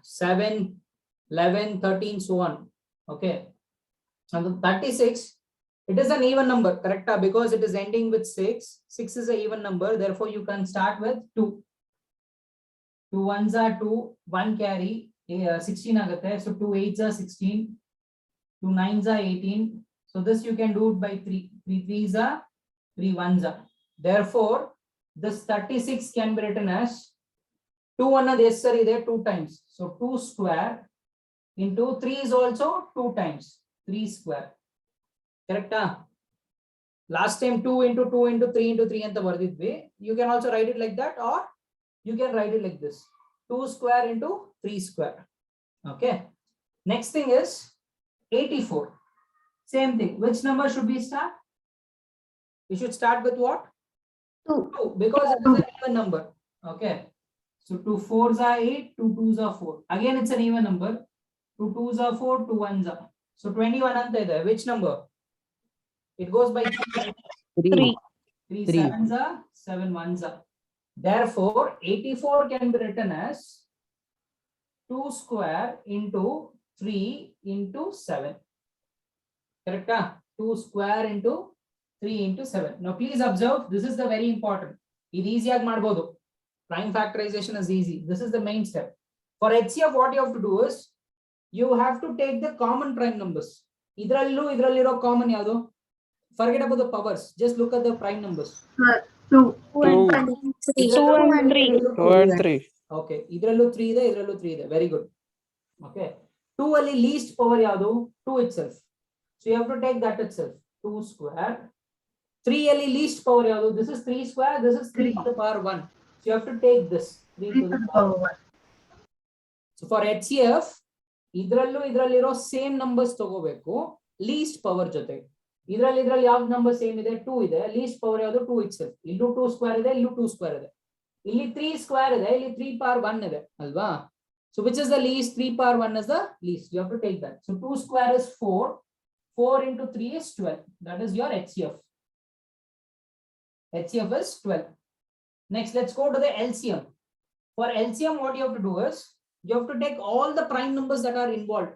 7, 11, 13, so on. Okay. And the 36, it is an even number, correct? Because it is ending with 6. 6 is an even number. Therefore, you can start with 2. 2 ones are 2, 1 carry, 16 agate. So 2 8s are 16, 2 9s are 18. So this you can do it by 3. 3 3s are 3 1s are. Therefore, this 36 can be written as 2 1 is there 2 times. So 2 square into 3 is also 2 times. 3 square. Correct? Last time 2 into 2 into 3 into 3 and the way. You can also write it like that, or you can write it like this. 2 square into 3 square. Okay. Next thing is 84. Same thing. Which number should we start? We should start with what? 2. 2, because it is an even number. Okay. So 2 4s are 8, 2 2s are 4. Again, it's an even number. 2 2s are 4, 2 1s are. So 21 ante there. Which number? It goes by 3. 3 7s are, 7 1s are. Therefore, 84 can be written as 2 square into 3 into 7. Correct? 2 square into 3 into 7. Now, please observe, this is the very important. It is easy. Prime factorization is easy. This is the main step. For HCF, what you have to do is, you have to take the common prime numbers. Idrallo common yado. Forget about the powers. Just look at the prime numbers. 2. 2 and 3. 2 and 3. 2 and 3. Okay. Idrallo 3 ಇದೆ, idrallo 3 ಇದೆ. Very good. Okay. 2 ಅಲ್ಲಿ least power yadu? 2 itself. So you have to take that itself. 2 square. 3 ಅಲ್ಲಿ least power yadu? This is 3 square. This is 3 to the power 1. So you have to take this. 3 to the power 1. So for HCF, ಇದ್ರಲ್ಲಿರೋ same numbers ತಗೋಬೇಕು least power ಜೊತೆ. ಇದ್ರಲ್ಲಿ ಯಾವ number same ಇದೆ? 2 ಇದೆ. List power ಯಾವುದು? 2 itself. ಇಲ್ಲೂ 2 square ಇದೆ, ಇಲ್ಲೂ 2 ಸ್ಕ್ವೇರ್ ಇದೆ. ಇಲ್ಲಿ 3 ಸ್ಕ್ವೇರ್ ಇದೆ, ಇಲ್ಲಿ 3 power 1 ಇದೆ ಅಲ್ವಾ? So which is the least? 3 power 1 is the least. You have to take that. So 2 square is 4. 4 into 3 is 12. That is your HCF. HCF is 12. Next, let's go to the LCM. For LCM, what you have to do is, you have to take all the prime numbers that are involved.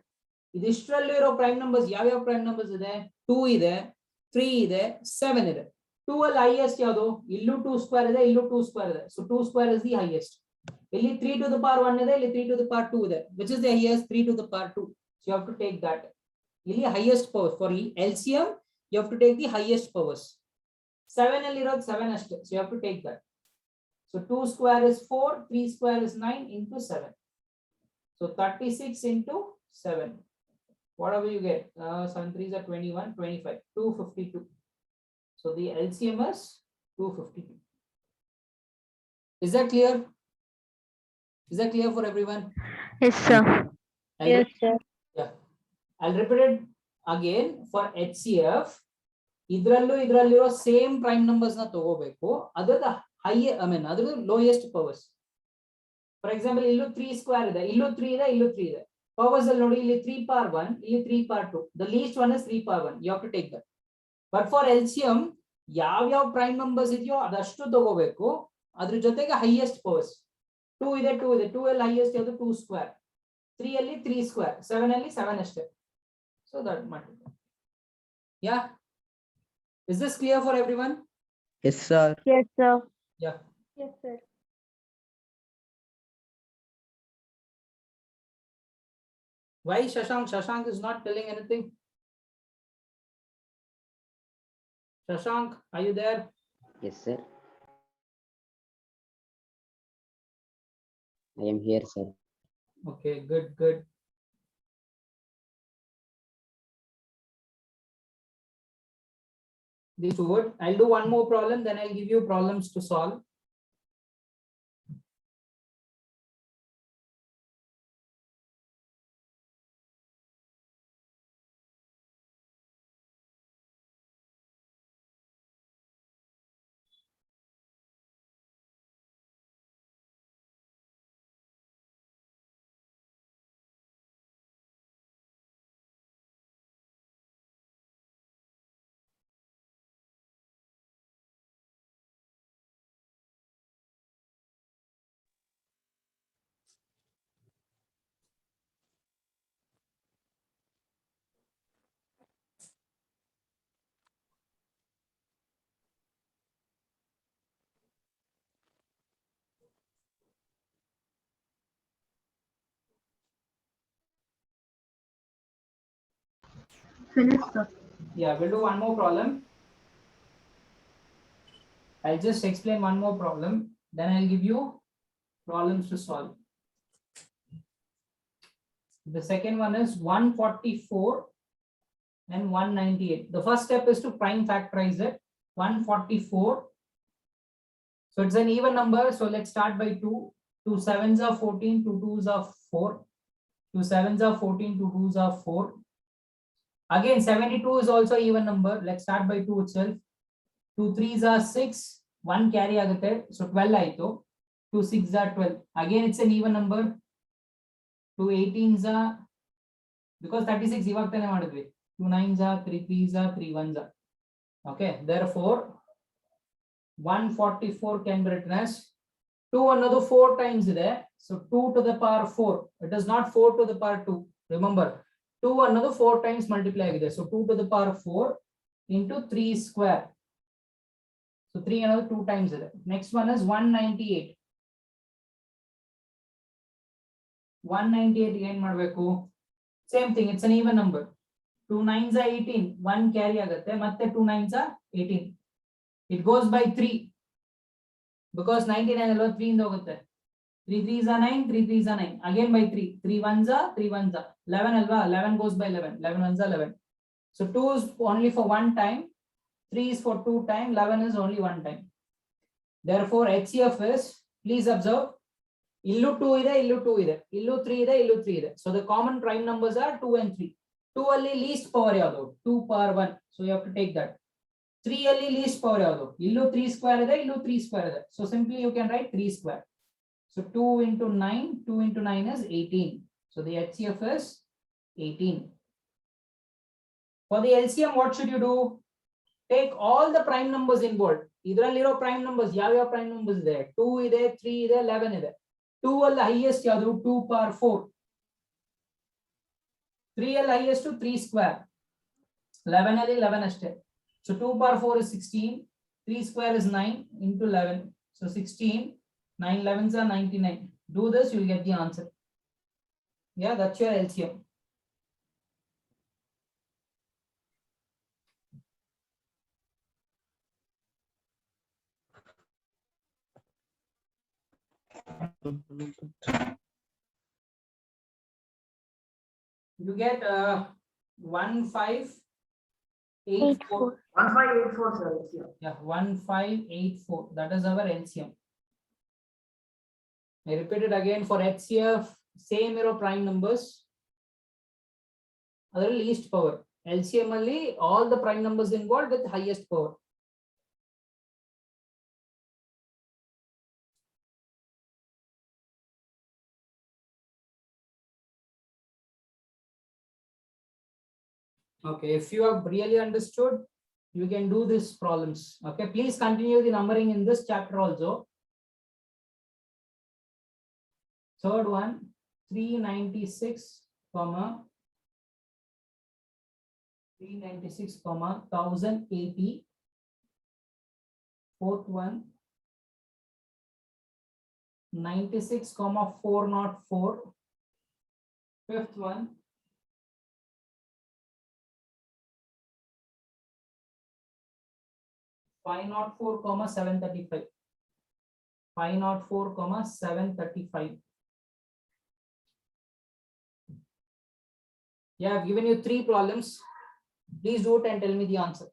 Idistralliro prime numbers, ಯಾವ prime numbers ಇದೆ? 2 ಇದೆ, 3 ಇದೆ, 7 ಇದೆ. 2 ಅಲ್ಲಿ highest ಯಾವುದು? ಇಲ್ಲೂ 2 square ಇದೆ, ಇಲ್ಲೂ 2 square ಇದೆ. So 2 square is the highest. ಇಲ್ಲಿ 3 to the power 1 ಇದೆ, ಇಲ್ಲಿ 3 to the power 2 ಇದೆ. Which is the highest? 3 to the power 2. So you have to take that. ಇಲ್ಲಿ highest power. For LCM, you have to take the highest powers. 7 ಅಲ್ಲಿ ಇರೋದು 7 ಅಷ್ಟೇ. So you have to take that. So 2 square is 4, 3 square is 9 into 7. So 36 into 7. Whatever you get, 7 3s are 21, 25, 252. So the LCM is 252. Is that clear? Is that clear for everyone? Yes, sir. Yes, sir. Yeah. I'll repeat it again. For HCF, idralliro same prime numbers na ತಗೋಬೇಕು. Other the higher, other the lowest powers. For example, illu 3 square ಇದೆ, illu 3 ಇದೆ, illu 3 ಇದೆ. Powers ಅಲ್ಲಿ ನೋಡಿ, ಇಲ್ಲಿ 3 power 1, ಇಲ್ಲಿ 3 power 2. The least one is 3 power 1. You have to take that. But for LCM, ಯಾವ prime numbers ಇದೆಯೋ ಅದಷ್ಟು ತಗೋಬೇಕು. ಅದ್ರ ಜೊತೆಗೆ highest powers. 2 ಇದೆ, 2 ಇದೆ. 2 ಅಲ್ಲಿ highest ಯಾವುದು? 2 square. 3 ಅಲ್ಲಿ 3 square. 7 ಅಲ್ಲಿ 7 ಅಷ್ಟೇ. So that matter. Yeah. Is this clear for everyone? Yes, sir. Yes, sir. Yeah. Yes, sir. Why Shashank? Shashank is not telling anything. Shashank, are you there? Yes, sir. I am here, sir. Okay, good, good. This would. I'll do one more problem, then I'll give you problems to solve. Finished, sir. Yeah, we'll do one more problem. I'll just explain one more problem, then I'll give you problems to solve. The second one is 144 and 198. The first step is to prime factorize it. 144. So it's an even number. So let's start by 2. 2 sevens are 14, 2 twos are 4. 2 sevens are 14, 2 twos are 4. Again, 72 is also even number. Let's start by 2 itself. 2 threes are 6. 1 carry agate. So 12 aito. 2 six are 12. Again, it's an even number. 2 18s are, because 36 ಇವಗ್ತಾನೆ ಮಾಡಿದ್ವಿ. 2 9s are, 3 3s are, 3 1s are. Okay, therefore 144 can be written as 2 another 4 times there. So 2 to the power 4. It is not 4 to the power 2. Remember, 2 another 4 times multiply agide. So 2 to the power 4 into 3 square. So 3 another 2 times there. Next one is 198. 198 again ಮಾಡಬೇಕು. Same thing, it's an even number. 2 9s are 18. 1 carry agate. ಮತ್ತೆ 2 9s are 18. It goes by 3. Because 99 alwa 3 ಇಂದ ಹೋಗುತ್ತೆ. 3 3s are 9, 3 3s are 9. Again by 3. 3 1s are, 3 1s are. 11 alwa, 11 goes by 11. 11 1s are 11. So 2 is only for one time. 3 is for 2 time. 11 is only one time. Therefore, HCF is, please observe, illu 2 ಇದೆ, illu 2 ಇದೆ, illu 3 ಇದೆ, illu 3 ಇದೆ. So the common prime numbers are 2 and 3. 2 ಅಲ್ಲಿ least power ಯಾವುದು? 2 power 1. So you have to take that. 3 ಅಲ್ಲಿ least power ಯಾವುದು? illu 3 square ಇದೆ, illu 3 square ಇದೆ. So simply you can write 3 square. So 2 into 9, 2 into 9 is 18. So the HCF is 18. For the LCM, what should you do? Take all the prime numbers involved. ಇದರಲ್ಲಿರೋ prime numbers ಯಾವ prime numbers ಇದೆ? 2 ಇದೆ, 3 ಇದೆ, 11 ಇದೆ. 2 ಅಲ್ಲಿ highest ಯಾವುದು? 2 power 4. 3 ಅಲ್ಲಿ highest 3 square. 11 ಅಲ್ಲಿ 11 ಅಷ್ಟೇ. So 2 power 4 is 16. 3 square is 9 into 11. So 16. 9 11s are 99. Do this, you'll get the answer. Yeah, that's your LCM. You get 1584. 1584, sir. Yeah, 1584. That is our LCM. I repeat it again for HCF, same prime numbers. Other least power. LCM only all the prime numbers involved with highest power. Okay, if you have really understood, you can do these problems. Okay, please continue the numbering in this chapter also. Third one, 396, 1080. Fourth one, 96, 404. Fifth one, 504, 735. 504, 735. Yeah, I've given you 3 problems. Please do it and tell me the answer.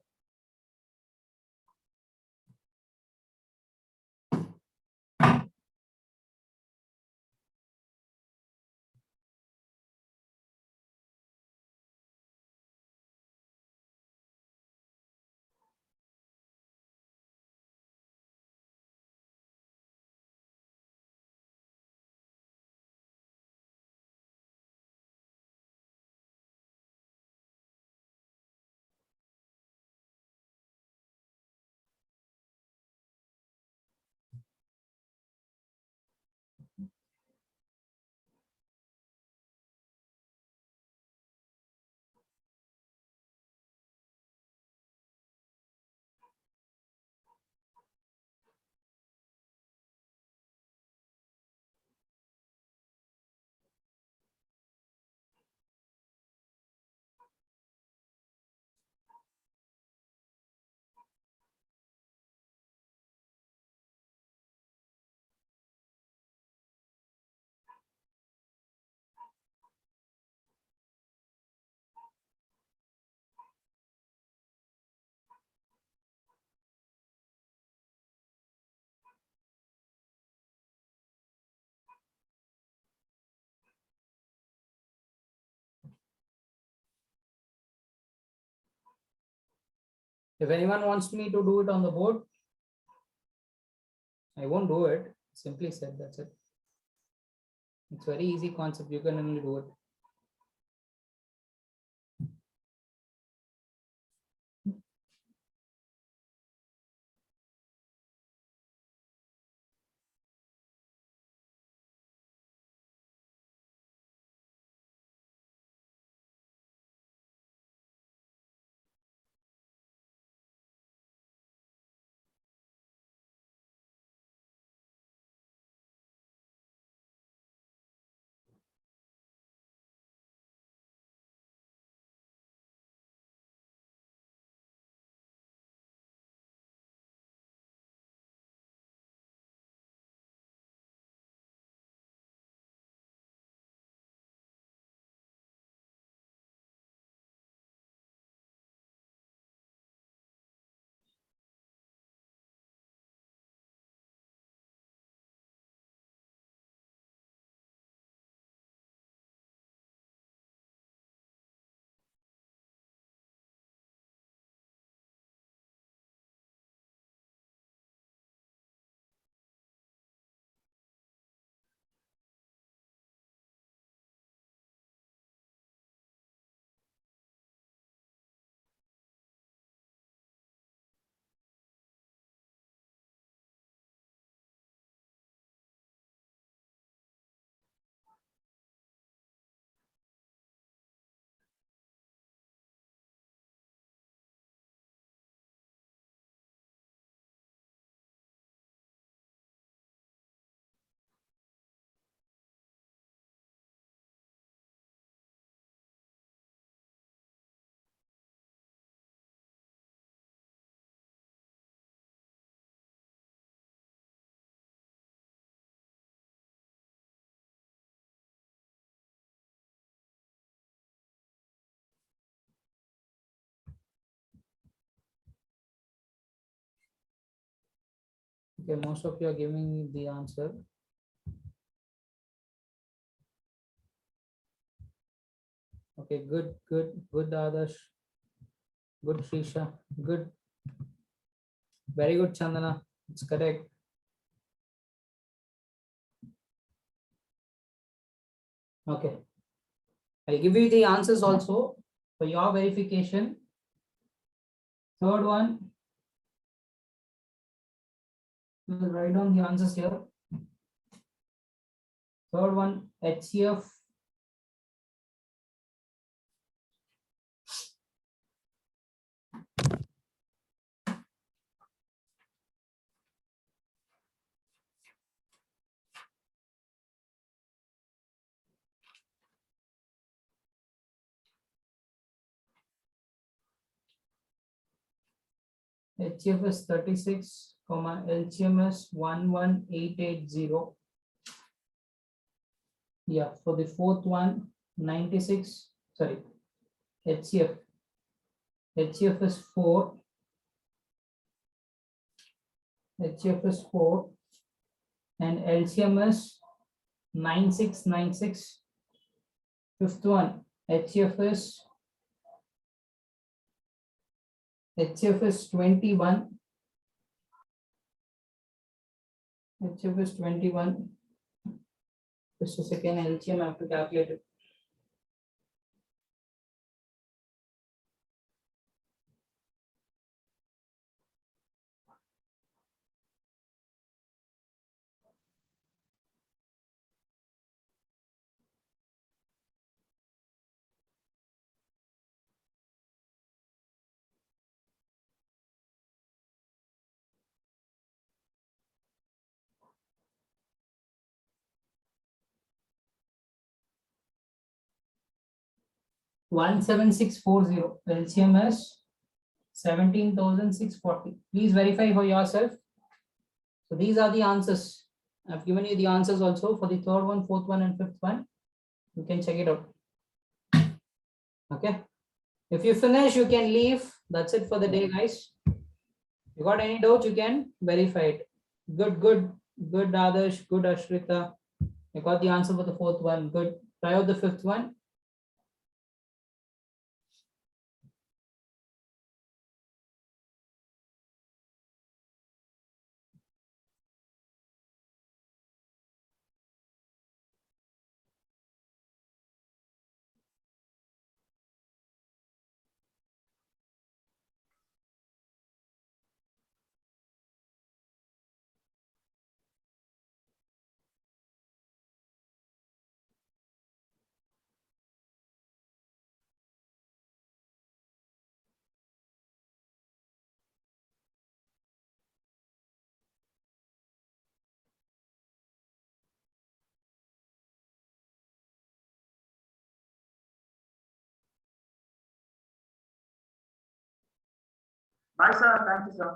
If anyone wants me to do it on the board, I won't do it. Simply said, that's it. It's very easy concept. You can only do it. Okay, most of you are giving me the answer. Okay, good, Adarsh. Good, Srisha. Good. Very good, Chandana. It's correct. Okay. I'll give you the answers also for your verification. Third one. We'll write down the answers here. Third one, HCF. HCF is 36, LCM is 11880. Yeah, for the fourth one, 96. Sorry, HCF. HCF is 4. HCF is 4. And LCM is 9696. Fifth one, HCF is 21. HCF is 21. Just a second, LCM I have to calculate it. One 17640. LCM is 17,640. Please verify for yourself. So these are the answers. I've given you the answers also for the third one, fourth one, and fifth one. You can check it out. Okay. If you finish, you can leave. That's it for the day, guys. You got any doubts, you can verify it. Good, Adarsh. Good, Ashrita. You got the answer for the fourth one. Good. Try out the fifth one. Bye, sir. Thank you, sir.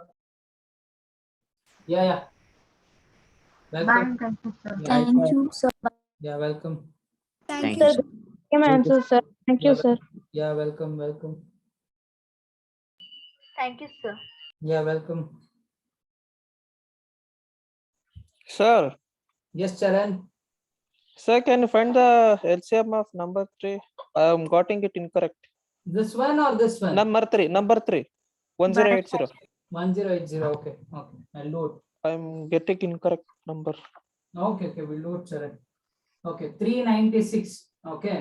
Yeah. Welcome. Bye, thank you, sir. Yeah, Thank you, sir. yeah, welcome. Thank Thank you. you, sir. Same answer, sir. Thank you, Yeah, sir. Yeah, welcome. Thank you, sir. Yeah, welcome. Sir, Yes, Charan. sir, can you find the LCM of number 3? I am getting it incorrect. This one or this one? Number 3, 1080. 1080. Okay. I'll do it. I'm getting incorrect number. Okay, we'll do it, Charan. Okay, 396. Okay.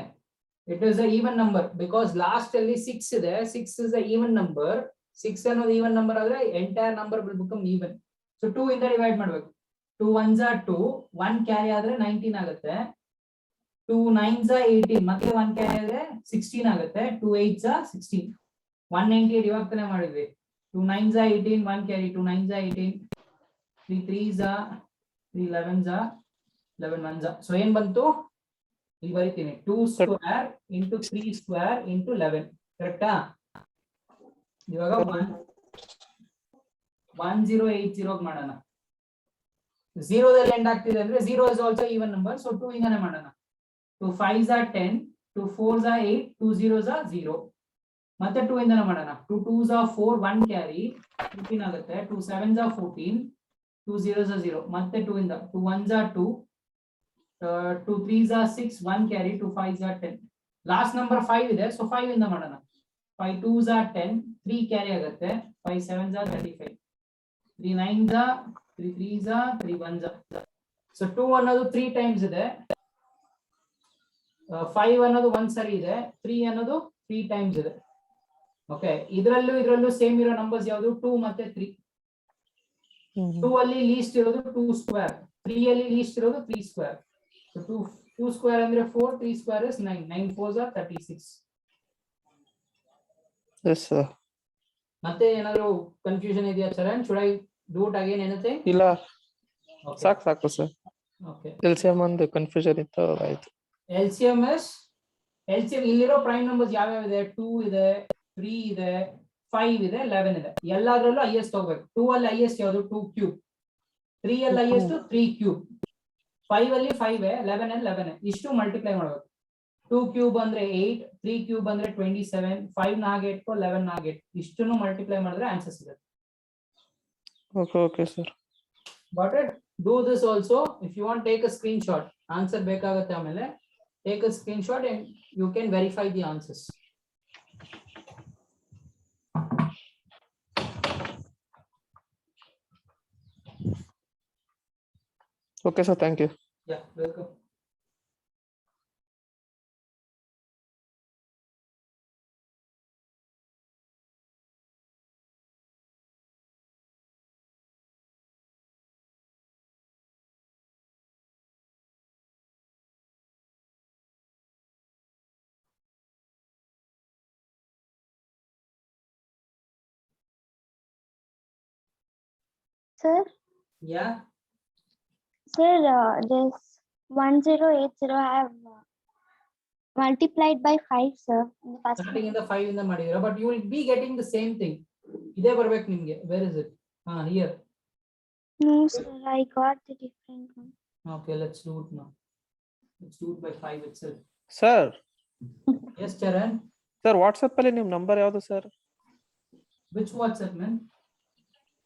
It is an even number because last only 6 is there. 6 is an even number. 6 is even number. Entire number will become even. So 2 in the divide. 2 1s are 2. 1 carry 19 agate. 2 9s are 18. Matte 1 carry 16 agate. 2 8s are 16. 198 divide ಮಾಡಿದ್ವಿ. 2 9s are 18. 1 carry 2 9s are 18. 3 3s are 3 11s are 11 1s are. So ಏನು ಬಂತು? ಇಲ್ಲಿ ಬರೀತೀನಿ 2 square into 3 square into 11. ಕರೆಕ್ಟಾ? ಇವಾಗ 1080 ಮಾಡೋಣ. 0 ದಲ್ಲಿ end ಆಗ್ತಿದೆ ಅಂದ್ರೆ 0 is also even number. So 2 ಇಂದಾನೆ ಮಾಡೋಣ. 2 5s are 10, 2 4s are 8, 2 0s are 0. ಮತ್ತೆ 2 ಇಂದಾನೆ ಮಾಡೋಣ. 2 2s are 4, 1 carry 15 ಆಗುತ್ತೆ. 2 7s are 14, 2 0s are 0. ಮತ್ತೆ 2 ಇಂದ 2 1s are 2, 2 3s are 6, 1 carry, 2 5s are 10. Last number 5 ಇದೆ. So 5 ಇಂದ ಮಾಡೋಣ. 5 2s are 10, 3 carry ಆಗುತ್ತೆ. 5 7s are 35. 3 9s are 3 3s are 3 1s are. So 2 ಅನ್ನೋದು 3 times ಇದೆ. 5 ಅನ್ನೋದು 1 ಸರಿ ಇದೆ. 3 ಅನ್ನೋದು 3 times ಇದೆ. ಓಕೆ, ಇದರಲ್ಲೂ ಸೇಮ್ ಇರೋ ನಂಬರ್ಸ್ ಯಾವುದು? 2 ಮತ್ತೆ 3. 2 ಅಲ್ಲಿ ಲೀಸ್ಟ್ ಇರೋದು 2 ಸ್ಕ್ವೇರ್, 3 ಅಲ್ಲಿ ಲೀಸ್ಟ್ ಇರೋದು 3 ಸ್ಕ್ವೇರ್. So 2 square ಅಂದ್ರೆ 4, 3 square is 9. 9 4s are 36. Yes, sir. ಮತ್ತೆ ಏನಾದ್ರು ಕನ್ಫ್ಯೂಷನ್ ಇದೆಯಾ Charan? Should I do it again anything? ಇಲ್ಲ, Okay. ಸಾಕು ಸರ್. Okay. LCM ಒಂದು ಕನ್ಫ್ಯೂಷನ್ ಇತ್ತು, ಆಯ್ತು. LCM ಇಲ್ಲಿರೋ ಪ್ರೈಮ್ ನಂಬರ್ಸ್ ಯಾವ್ಯಾವ ಇದೆ? 2 ಇದೆ, 3 ಇದೆ, 5 ಇದೆ, 11 ಇದೆ. ಎಲ್ಲಾದ್ರಲ್ಲೂ ಹೈಯೆಸ್ಟ್ ಹೋಗ್ಬೇಕು. 2 ಅಲ್ಲಿ ಹೈಯೆಸ್ಟ್ ಯಾವುದು? 2 ಕ್ಯೂಬ್. 3 ಅಲ್ಲಿ ಹೈಯೆಸ್ಟ್ 3 ಕ್ಯೂಬ್. 5 ಅಲ್ಲಿ 5 11 ಅಲ್ಲಿ 11. ಇಷ್ಟು ಮಲ್ಟಿಪ್ಲೈ ಮಾಡಬೇಕು. 2 ಕ್ಯೂಬ್ ಅಂದ್ರೆ 8, 3 ಕ್ಯೂಬ್ ಅಂದ್ರೆ 27, 5 ನಾಗೆ ಇಟ್ಕೋ, 11 ನಾಗೆ ಇಟ್ಕೋ. ಇಷ್ಟನ್ನು ಮಲ್ಟಿಪ್ಲೈ ಮಾಡಿದ್ರೆ ಆನ್ಸರ್ ಸಿಗುತ್ತೆ. Okay, sir. Got it? Do this also. If you want, take a screenshot. Answer ಬೇಕಾಗುತ್ತೆ ಆಮೇಲೆ. Take a screenshot and you can verify the answers. Okay, sir. Thank you. Yeah, welcome. Sir, Yeah. sir, this 1080 I have multiplied by 5, sir. In the first Starting in the 5 ಇಂದ ಮಾಡಿದಿರಾ, but you will be getting the same thing. ಇದೇ ಬರ್ಬೇಕು ನಿಮಗೆ. Where is it? Here. No, sir, I got the different one. Okay, let's do it now. Let's do it by 5 itself. Sir, Yes, Charan. sir, WhatsApp ಅಲ್ಲಿ ನಿಮ್ಮ number ಯಾವುದು sir? Which WhatsApp, man?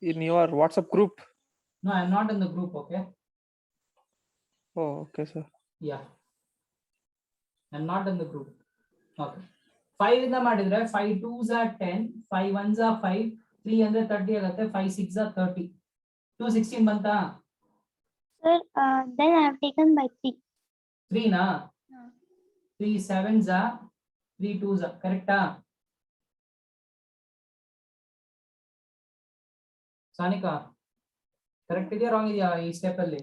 In your WhatsApp group. No, I'm not in the group. Okay. Oh, okay, sir. Yeah. I'm not in the group. Okay. 5 ಇಂದ ಮಾಡಿದ್ರೆ 5 2s are 10, 5 1s are 5, 3 ಅಂದ್ರೆ 30 ಆಗುತ್ತೆ, 5 6s are 30. 2 16 ಬಂತಾ? Sir, then I have taken by 3. 3 ನಾ? 3 7s are 3 2s are ಕರೆಕ್ಟಾ? Sanika correct ಇದೆಯಾ wrong ಇದೆಯಾ ಈ ಸ್ಟೆಪ್ ಅಲ್ಲಿ?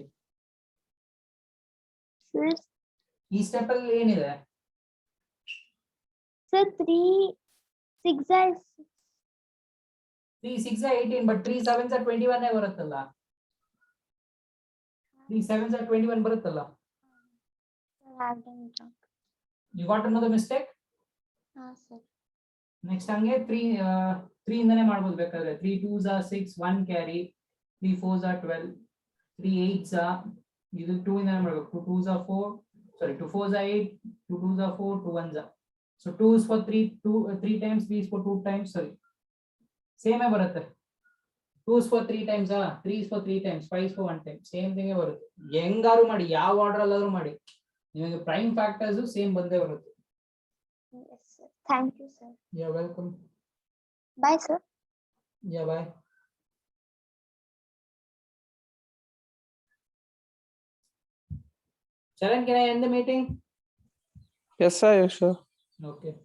Sir, ಈ ಸ್ಟೆಪ್ ಅಲ್ಲಿ ಏನಿದೆ? sir, 3 6 is 3 6 are 18, but 3 7s are 21 ಬರುತ್ತಲ್ಲ. 3 7s are 21 ಬರುತ್ತಲ್ಲ. I have done it wrong. You got another mistake? Sir. Next ಹಂಗೆ 3 ಇಂದಾನೆ ಮಾಡ್ಬೋದು ಬೇಕಾದ್ರೆ 3 2s are 6 1 carry 3 4s are 12 3 8s are ಇದು 2 ಇಂದಾನೆ ಮಾಡಬೇಕು 2 2s are 4 sorry 2 4s are 8 2 2s are 4 2 1s are so 2 is for 3 times 3 is for 2 times sorry same ಬರುತ್ತೆ 2 is for 3 times 3 is for 3 times 5 is for 1 time same thing ಬರುತ್ತೆ ಹೆಂಗಾರು ಮಾಡಿ ಯಾವ order ಅಲ್ಲಾದ್ರೂ ಮಾಡಿ ನಿಮಗೆ prime factors same ಬಂದೇ ಬರುತ್ತೆ Yes, sir. Thank you, sir. You are welcome Bye, sir. Yeah, bye. Sharan, can I end the meeting? Yes, sir. Yes, sir. Okay.